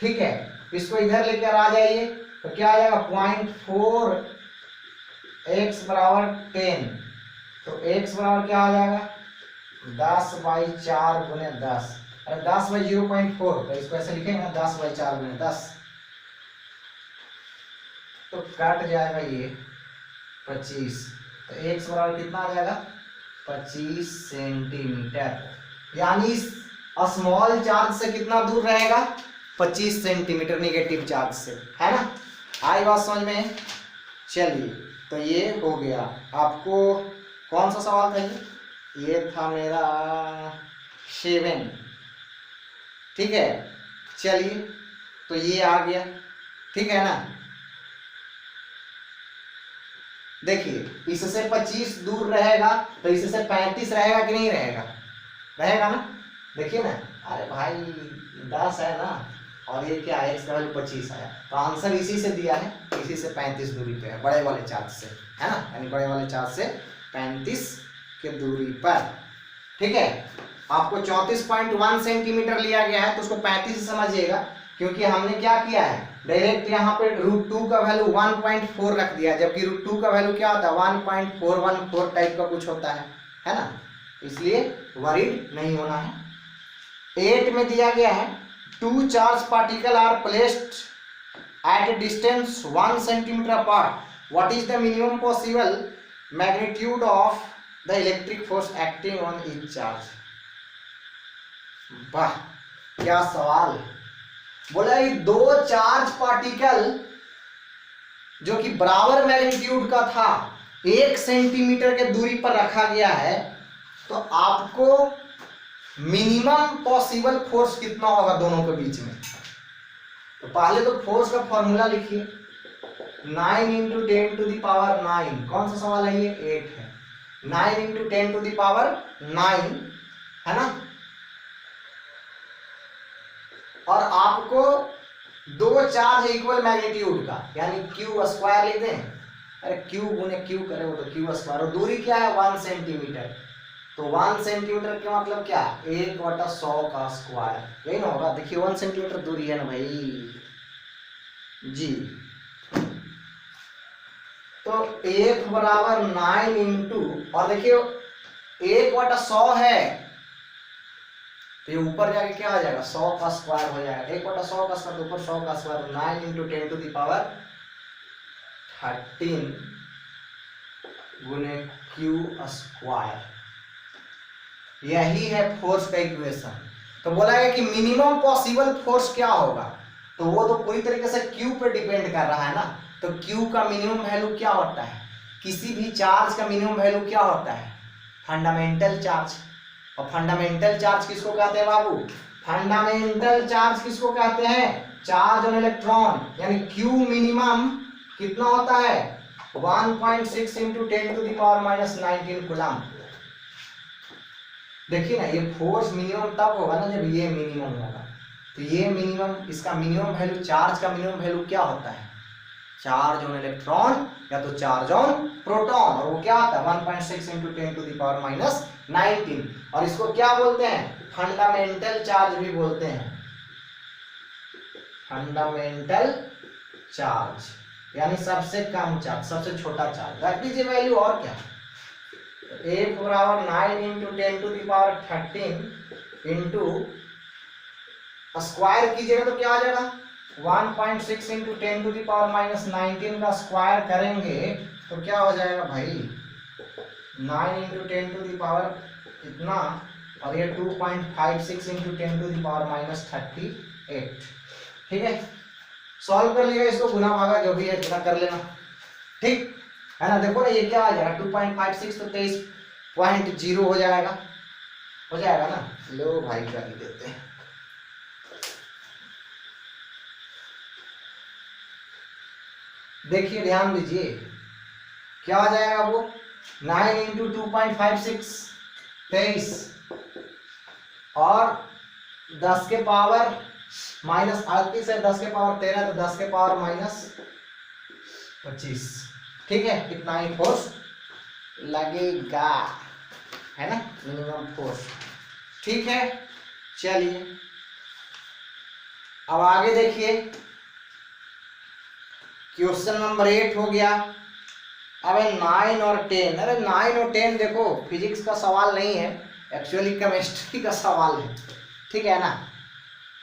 ठीक है, इसको इधर लेकर आ जाइए तो क्या आ जाएगा 0.4 x बराबर 10, तो x बराबर क्या आ जाएगा 10/4 गुने 10, अरे 10/0.4, तो इसको ऐसे लिखेंगे ना 10/4 गुने 10, तो कट जाएगा ये 25, तो x बराबर कितना आ जाएगा 25 सेंटीमीटर, यानी स्मॉल चार्ज से कितना दूर रहेगा 25 सेंटीमीटर निगेटिव चार्ज से, है ना। आई बात समझ में। चलिए तो ये हो गया। आपको कौन सा सवाल था ये था मेरा 7। ठीक है, चलिए तो ये आ गया, ठीक है ना। देखिए इससे 25 दूर रहेगा तो इससे 35 रहेगा कि नहीं रहेगा, रहेगा ना। देखिए ना, अरे भाई 10 है ना, और ये क्या है x का वैल्यू 25 आया, तो आंसर इसी से दिया है, इसी से 35 दूरी पे है, बड़े वाले चार्ज से, है ना, यानी बड़े वाले चार्ज से 35 के दूरी पर। ठीक है, आपको 34.1 सेंटीमीटर लिया गया है, तो उसको 35 से समझिएगा, क्योंकि हमने क्या किया है डायरेक्ट यहाँ पे √2 का वैल्यू 1.4 रख दिया, जबकि √2 का वैल्यू क्या होता है 1.414 टाइप का कुछ होता है ना, इसलिए वरीड नहीं होना है। 8 में दिया गया है 2 charge particle are placed at a distance 1 centimetre apart, what is the minimum possible magnitude of the electric force acting on each charge. वाह क्या सवाल है। बोला ये 2 चार्ज पार्टिकल जो कि बराबर मैग्नीट्यूड का था, 1 सेंटीमीटर के दूरी पर रखा गया है तो आपको मिनिमम पॉसिबल फोर्स कितना होगा दोनों के बीच में। तो पहले तो फोर्स का फॉर्मूला लिखिए, 9 इंटू 10 टू द पावर 9, कौन सा सवाल है ये, 8 है। 9 इंटू 10 टू द पावर 9 है ना। और आपको दो चार्ज इक्वल मैग्नीट्यूड का यानी क्यू स्क्वायर लिख दें, अरे क्यू गुने क्यू करे वो तो क्यू स्क्वायर, और दूरी क्या है 1 सेंटीमीटर, तो 1 सेंटीमीटर का मतलब क्या, 1/100 का स्क्वायर, यही ना होगा। देखिए 1 सेंटीमीटर दूरी है ना भाई जी। तो 1 बराबर 9 इंटू, और देखिए 1/100 है तो ये ऊपर जाके क्या आ जाएगा, 100 का स्क्वायर हो जाएगा। 1/100 का स्क्वायर, ऊपर 100 का square, 9 into 10 to the power 13 गुने क्यू स्क्वायर, यही है फोर्स का इक्वेशन। तो बोला है कि मिनिमम पॉसिबल फोर्स क्या होगा, तो वो तो पूरी तरीके से क्यू पे डिपेंड कर रहा है ना। तो क्यू का मिनिमम वैल्यू क्या होता है, किसी भी चार्ज का मिनिमम वैल्यू क्या होता है, फंडामेंटल चार्ज। और फंडामेंटल चार्ज किसको कहते हैं बाबू, फंडामेंटल चार्ज किसको कहते हैं, चार्ज ऑन इलेक्ट्रॉन, यानी क्यू मिनिमम कितना होता है 1.6 into 10 to the power -19 coulomb. देखिए ना, ये फोर्स मिनिमम तब होगा ना जब ये मिनिमम होगा। तो ये मिनिमम, इसका मिनिमम वैल्यू, चार्ज का मिनिमम वैल्यू क्या होता है, चार्ज ऑन इलेक्ट्रॉन या तो चार्ज ऑन प्रोटॉन, और वो क्या होता है 1.6 इंटू 10 टू द पावर -19। और इसको क्या बोलते हैं, फंडामेंटल चार्ज भी बोलते हैं, फंडामेंटल चार्ज यानी सबसे कम चार्ज, सबसे छोटा चार्ज। रख दीजिए वैल्यू, और क्या, 1 बराबर 9 into 10 to the power 13 into square कीजिएगा तो क्या आ जाएगा 1.6 इंटू 10 टू द पावर -19 का स्क्वायर करेंगे तो क्या हो जाएगा भाई 9 इंटू 10 टू द पावर इतना, और ये 2.56 इंटू 10 टू द पावर -38। ठीक है, सॉल्व कर लिया इसको, गुना भागा जो भी है इतना कर लेना, ठीक है ना। देखो ना ये क्या आ जाएगा 2.56 तो 23.0 हो जाएगा ना। लो भाई कर ही देते हैं। देखिए ध्यान दीजिए क्या आ जाएगा वो 9 इंटू 2.56 23, और 10 के पावर -38 है, 10 के पावर 13 तो 10 के पावर -25। ठीक है, इतना ही फोर्स लगेगा, है ना, मिनिमम फोर्स। ठीक है, चलिए अब आगे देखिए, क्वेश्चन नंबर 8 हो गया। अब 9 और 10, अरे 9 और 10 देखो फिजिक्स का सवाल नहीं है, एक्चुअली केमिस्ट्री का सवाल है, ठीक है ना।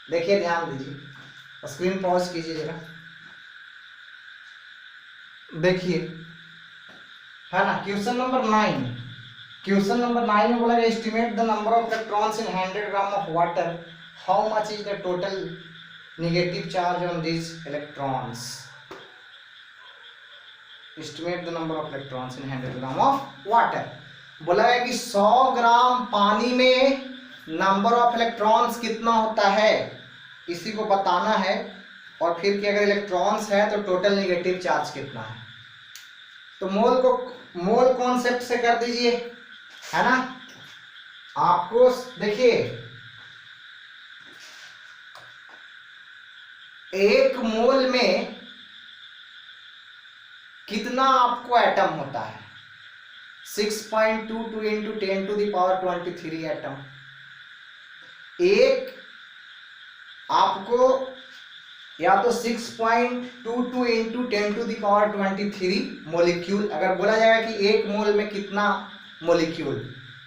देखिए ध्यान दीजिए, स्क्रीन पॉज कीजिए जरा, देखिए है ना। क्वेश्चन नंबर 9 में बोला गया estimate the number of electrons in 100 gram of water, how much is the total negative charge on this electrons. Estimate the number of electrons in 100 gram of water. बोला है कि 100 ग्राम पानी में नंबर ऑफ इलेक्ट्रॉन्स कितना होता है, इसी को बताना है। और फिर कि अगर इलेक्ट्रॉन्स है तो टोटल नेगेटिव चार्ज कितना है। तो मोल को मोल कॉन्सेप्ट से कर दीजिए, है ना। आपको देखिए एक मोल में कितना आपको एटम होता है, 6.22 into 10 to the power 23 atom. एक आपको या तो 6.22 into 10 to the power 23 molecule, अगर बोला जाएगा कि एक मोल में कितना मोलिक्यूल,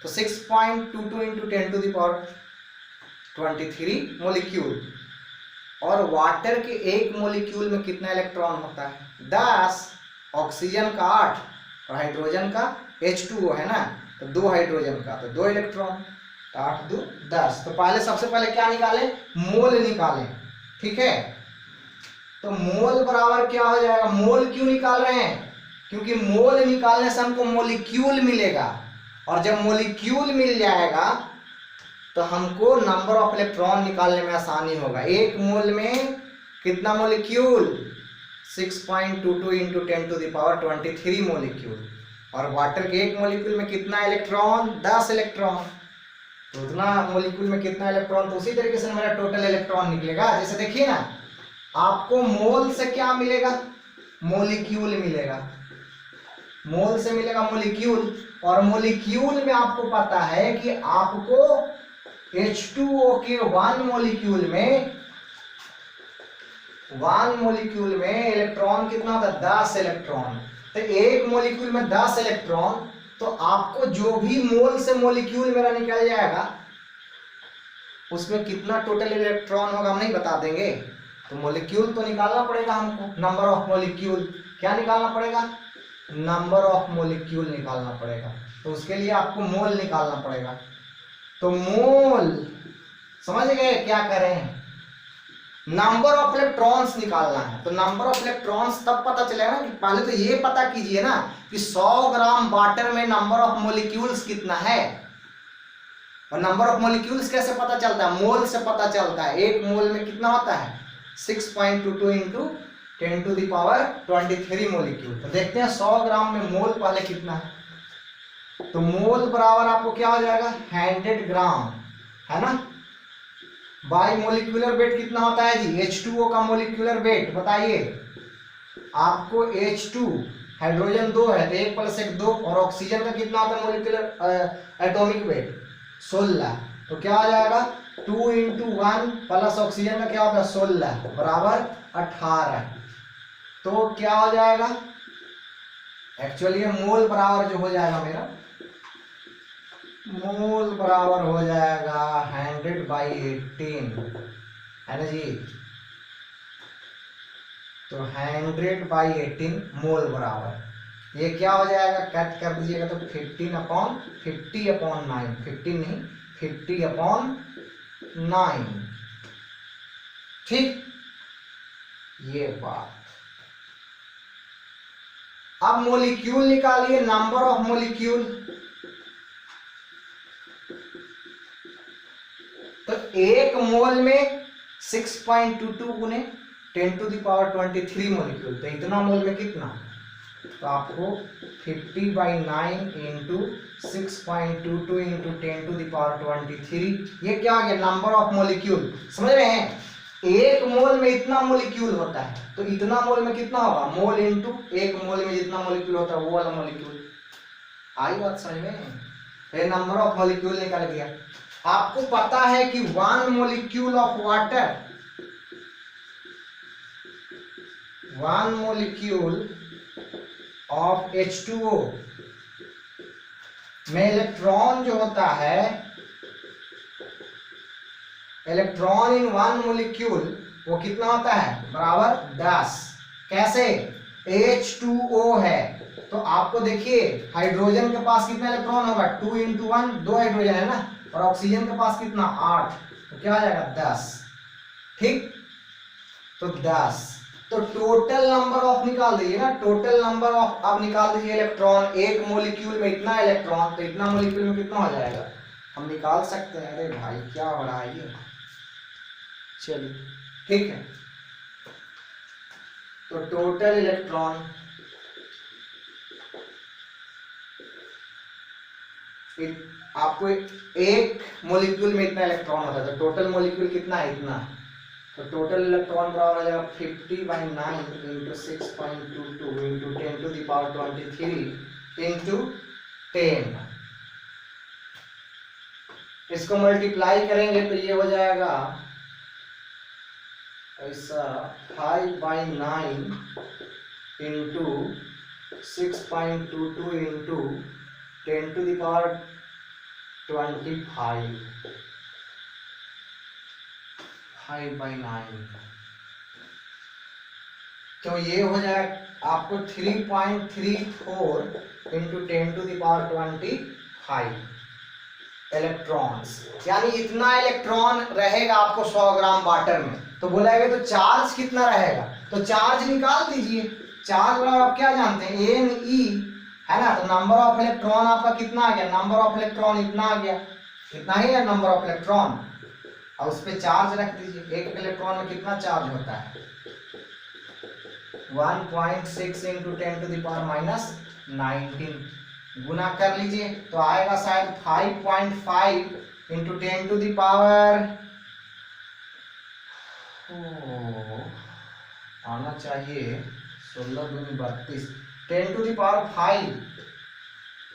तो 6.22 into 10 to the power 23 molecule. और वाटर के एक मोलिक्यूल में कितना इलेक्ट्रॉन होता है, 10, ऑक्सीजन का 8 और हाइड्रोजन का H2O है ना, तो 2 हाइड्रोजन का तो 2 इलेक्ट्रॉन, तो 8 2 10। तो पहले सबसे पहले क्या निकालें, मोल निकालें, ठीक है। तो मोल बराबर क्या हो जाएगा, मोल क्यों निकाल रहे हैं, क्योंकि मोल निकालने से हमको मोलिक्यूल मिलेगा, और जब मोलिक्यूल मिल जाएगा तो हमको नंबर ऑफ इलेक्ट्रॉन निकालने में आसानी होगा। एक मोल में कितना मोलिक्यूल? 6.22 into 10⁻23 molecule. और वाटर के एक मोलिक्यूल में कितना इलेक्ट्रॉन? 10 इलेक्ट्रॉन। तो उतना मोलिक्यूल में कितना इलेक्ट्रॉन, तो उसी तरीके से मेरा टोटल इलेक्ट्रॉन निकलेगा। जैसे देखिए ना, आपको मोल से क्या मिलेगा? मोलिक्यूल मिलेगा। मोल से मिलेगा मोलिक्यूल, और मोलिक्यूल में आपको पता है कि आपको H2O के वन मोलिक्यूल में इलेक्ट्रॉन कितना होता है? 10 इलेक्ट्रॉन। तो एक मोलिक्यूल में 10 इलेक्ट्रॉन, तो आपको जो भी मोल से मोलिक्यूल मेरा निकल जाएगा उसमें कितना टोटल इलेक्ट्रॉन होगा हम नहीं बता देंगे। तो मोलिक्यूल तो निकालना पड़ेगा हमको, नंबर ऑफ मोलिक्यूल। क्या निकालना पड़ेगा? नंबर ऑफ मोलिक्यूल निकालना पड़ेगा। तो उसके लिए आपको मोल निकालना पड़ेगा। तो मोल समझ गए क्या करें? नंबर ऑफ इलेक्ट्रॉन्स निकालना है। तो नंबर ऑफ इलेक्ट्रॉन्स तब पता चलेगा ना कि पहले तो ये पता कीजिए ना कि 100 ग्राम वाटर में नंबर ऑफ मोलिक्यूल्स कितना है। और नंबर ऑफ मोलिक्यूल्स कैसे पता चलता है? मोल से पता चलता है। एक मोल में कितना होता है? 6.22 इंटू 10⁻23 मोलिक्यूल। तो देखते हैं 100 ग्राम में मोल पहले कितना है। तो मोल बराबर आपको क्या हो जाएगा? 100 ग्राम, है ना। बाई मोलिक्यूलर वेट कितना होता है जी? H2O का मोलिक्यूलर वेट बताइए आपको। H2 हाइड्रोजन 2 है तो 1 + 1 2, और ऑक्सीजन का कितना होता है मोलिक्यूलर एटॉमिक वेट? 16। तो क्या आ जाएगा? 2 × 1 प्लस ऑक्सीजन का क्या होता है? 16 बराबर 18। तो क्या हो जाएगा? एक्चुअली मोल बराबर जो हो जाएगा मेरा, मोल बराबर हो जाएगा 100/18, है ना जी। तो 100/18 मोल बराबर ये क्या हो जाएगा? कट कर दीजिएगा तो 15/50/9, 15 नहीं 50/9। ठीक, ये बात। अब मोलिक्यूल निकालिए, नंबर ऑफ मोलिक्यूल। तो एक मोल में 6.22 गुने 10⁻23 मोलिक्यूल। तो इतना मोल में कितना? तो आपको 50/9 इंटू 6.22 इंटू 10⁻23, ये क्या आ गया? Number of molecule. समझ रहे हैं? एक मोल में इतना मोलिक्यूल होता है, तो इतना मोल में कितना होगा? मोल इंटू एक मोल में जितना मोलिक्यूल होता है वो वाला मोलिक्यूल। आई बात समझ में? ये नंबर ऑफ मोलिक्यूल निकल गया। आपको पता है कि 1 molecule of water, 1 molecule of H2O में इलेक्ट्रॉन जो होता है, इलेक्ट्रॉन इन 1 मोलिक्यूल वो कितना होता है? बराबर 10। कैसे? H2O है तो आपको देखिए हाइड्रोजन के पास कितना इलेक्ट्रॉन होगा? 2 × 1 2 हाइड्रोजन है ना, और ऑक्सीजन के पास कितना? 8। तो क्या आ जाएगा? 10। ठीक, तो 10। तो टोटल नंबर ऑफ निकाल दीजिए ना, टोटल नंबर ऑफ अब निकाल दीजिए इलेक्ट्रॉन। एक मोलिक्यूल में इतना इलेक्ट्रॉन, तो इतना मोलिक्यूल में कितना हो जाएगा? हम निकाल सकते हैं। अरे भाई क्या हो रहा है ये? चलिए ठीक है। तो टोटल इलेक्ट्रॉन आपको एक मोलिक्यूल में इतना इलेक्ट्रॉन होता है, तो टोटल मोलिक्यूल कितना है? इतना। तो टोटल इलेक्ट्रॉन बराबर हो जाएगा 50/9 इंटू 6.22 इंटू 10⁻23 इंटू 10। इसको मल्टीप्लाई करेंगे तो ये हो जाएगा ऐसा 5/9 इंटू 6.22 इंटू 10⁻25, तो ये हो जाए आपको 3.34 इंटू 10⁻25 इलेक्ट्रॉन्स, यानी इतना इलेक्ट्रॉन रहेगा आपको 100 ग्राम वाटर में। तो बोला गया तो चार्ज कितना रहेगा? तो चार्ज निकाल दीजिए। चार्ज बराबर आप क्या जानते हैं, एन ई है ना। तो नंबर ऑफ इलेक्ट्रॉन आपका कितना आ गया, नंबर ऑफ इलेक्ट्रॉन इतना आ गया, इतना ही है नंबर ऑफ इलेक्ट्रॉन, और उस पर चार्ज रख दीजिए। एक इलेक्ट्रॉन में कितना चार्ज होता है, 1.6 इंटू 10⁻⁻19 गुना कर लीजिए तो आएगा शायद 5.5 इंटू 10⁻, आना चाहिए 16 दूनी 32, 10⁵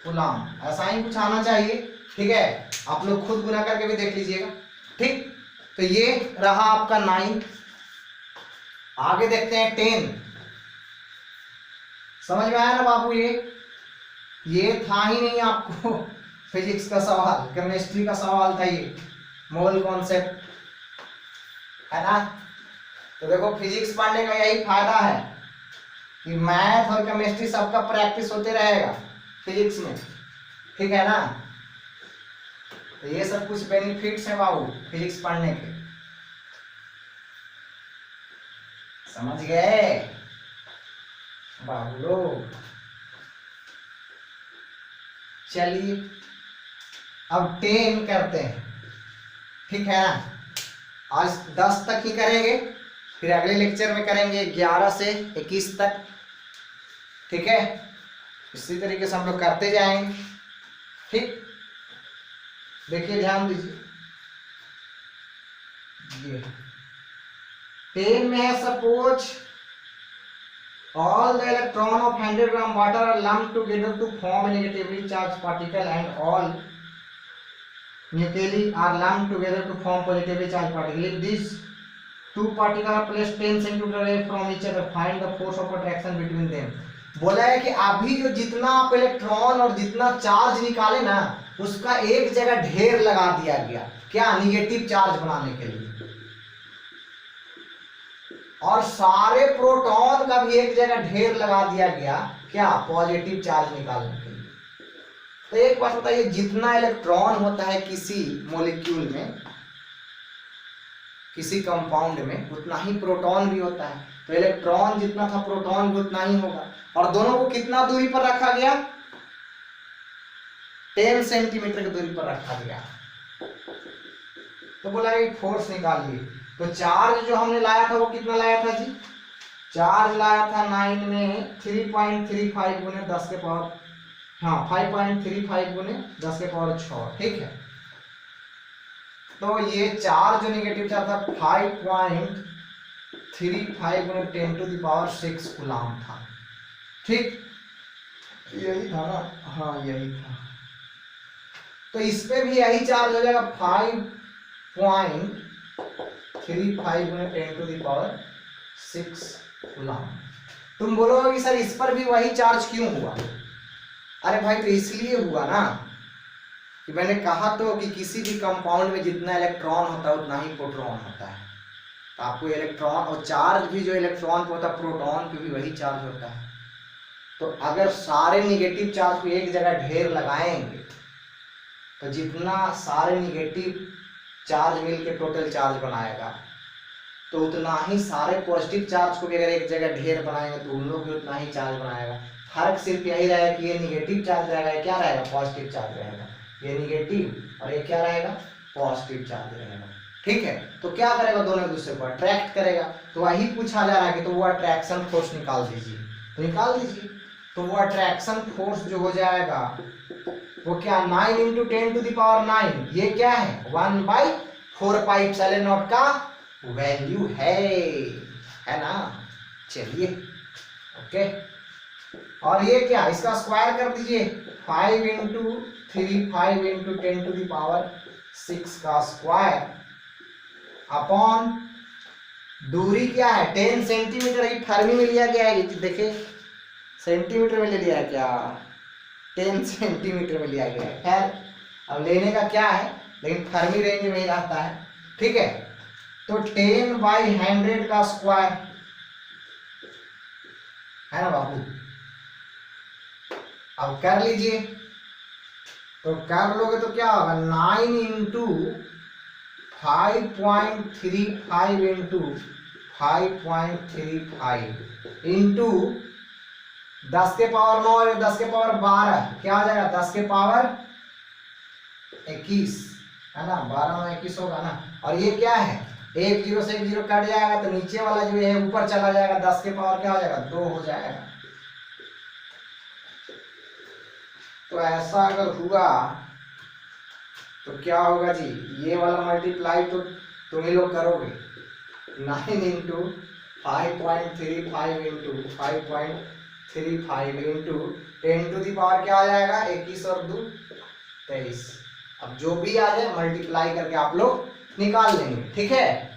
कूलम, ऐसा ही कुछ आना चाहिए। ठीक है, आप लोग खुद गुना करके भी देख लीजिएगा। ठीक, तो ये रहा आपका 9। आगे देखते हैं 10। समझ में आया ना बाबू, ये था ही नहीं आपको फिजिक्स का सवाल, केमिस्ट्री का सवाल था ये, मोल कॉन्सेप्ट है ना। तो देखो फिजिक्स पढ़ने का यही फायदा है कि मैथ और केमिस्ट्री सबका प्रैक्टिस होते रहेगा फिजिक्स में, ठीक है ना। तो ये सब कुछ बेनिफिट्स है बाबू फिजिक्स पढ़ने के, समझ गए बाबू लोग। चलिए अब 10 करते हैं, ठीक है ना। आज 10 तक ही करेंगे, फिर अगले लेक्चर में करेंगे 11 से 21 तक, ठीक है। इसी तरीके से हम लोग करते जाएंगे, ठीक। देखिए ध्यान दीजिए, ये 10 में है, suppose all the electron of 100 gram water are lumped together to form a negatively charged particle and all nuclei are lumped together to form positively charged particle. If these two particles are placed 10 centimeter away from each other, find the force of attraction between them. बोला है कि अभी जो जितना आप electron और जितना charge निकाले ना, उसका एक जगह ढेर लगा दिया गया, क्या, निगेटिव चार्ज बनाने के लिए, और सारे प्रोटॉन का भी एक जगह ढेर लगा दिया गया, क्या, पॉजिटिव चार्ज निकालने के लिए। तो एक बात बताइए, जितना इलेक्ट्रॉन होता है किसी मॉलिक्यूल में, किसी कंपाउंड में, उतना ही प्रोटॉन भी होता है। तो इलेक्ट्रॉन जितना था प्रोटॉन भी उतना ही होगा, और दोनों को कितना दूरी पर रखा गया, 10 सेंटीमीटर की दूरी पर रखा गया। तो बोला एक फोर्स निकालिए। तो चार्ज जो हमने लाया था वो कितना लाया था जी, चार्ज लाया था 9 में 3.35 गुने 10 के पावर, हाँ 5.35 गुने 10 के पावर 6, ठीक है। तो ये चार्ज जो निगेटिव चार्ज था 5.35 गुने 10⁻6 कूलम था, ठीक, यही था ना, हाँ यही था। तो इस पे भी यही चार्ज हो जाएगा 5.35 गुने 10⁻6 कूलम। तुम बोलोगे कि सर इस पर भी वही चार्ज क्यों हुआ, अरे भाई तो इसलिए हुआ ना कि मैंने कहा तो कि किसी भी कंपाउंड में जितना इलेक्ट्रॉन होता है उतना ही प्रोटॉन होता है। तो आपको इलेक्ट्रॉन और चार्ज भी जो इलेक्ट्रॉन पे होता है, प्रोटॉन पे भी वही चार्ज होता है। तो अगर सारे निगेटिव चार्ज को एक जगह ढेर लगाएंगे तो जितना सारे निगेटिव चार्ज मिलके टोटल चार्ज बनाएगा, तो उतना ही सारे पॉजिटिव चार्ज को भी अगर एक जगह ढेर बनाएंगे तो उन लोग भी उतना ही चार्ज बनाएगा। फर्क सिर्फ यही रहेगा कि ये निगेटिव चार्ज रहेगा, ये क्या रहेगा, पॉजिटिव चार्ज रहेगा। ये निगेटिव और ये क्या रहेगा, पॉजिटिव चार्ज रहेगा, ठीक है। तो क्या करेगा, दोनों एक दूसरे को अट्रैक्ट करेगा। तो वही पूछा जा रहा है कि तो वो अट्रैक्शन फोर्स निकाल दीजिए, तो निकाल दीजिए। तो वो अट्रैक्शन फोर्स जो हो जाएगा वो क्या, 9 इंटू 10⁹, ये क्या है 1/4πε0 का वैल्यू है ना। चलिए ओके, और ये क्या, इसका स्क्वायर कर दीजिए, 5 इंटू 10⁻6 का स्क्वायर अपॉन दूरी क्या है 10 सेंटीमीटर। ये फर्मी में लिया गया है, देखे सेंटीमीटर में ले लिया है क्या, 10 सेंटीमीटर में लिया गया है। खैर अब लेने का क्या है, लेकिन फर्मी रेंज में ही रहता है, ठीक है। तो 10/100 का स्क्वायर है ना बाबू। अब कर लीजिए, तो कर लोगे तो क्या होगा, 9 इंटू 5.35 इंटू 5.35 इंटू 10 के पावर 9 और 10 के पावर 12 क्या आ जाएगा 10 के पावर 21 है ना, 12 9 21 होगा ना। और ये क्या है, एक जीरो से एक जीरो कट जाएगा तो नीचे वाला जो है ऊपर चला जाएगा, 10 के पावर क्या हो जाएगा 2 हो जाएगा। तो ऐसा अगर हुआ तो क्या होगा जी, ये वाला मल्टीप्लाई तो तुम ही लोग करोगे, 9 into 5.35 into 5.35 into 10 to the power क्या आ जाएगा 21 और 2 23। अब जो भी आ जाए मल्टीप्लाई करके आप लोग निकाल लेंगे, ठीक है।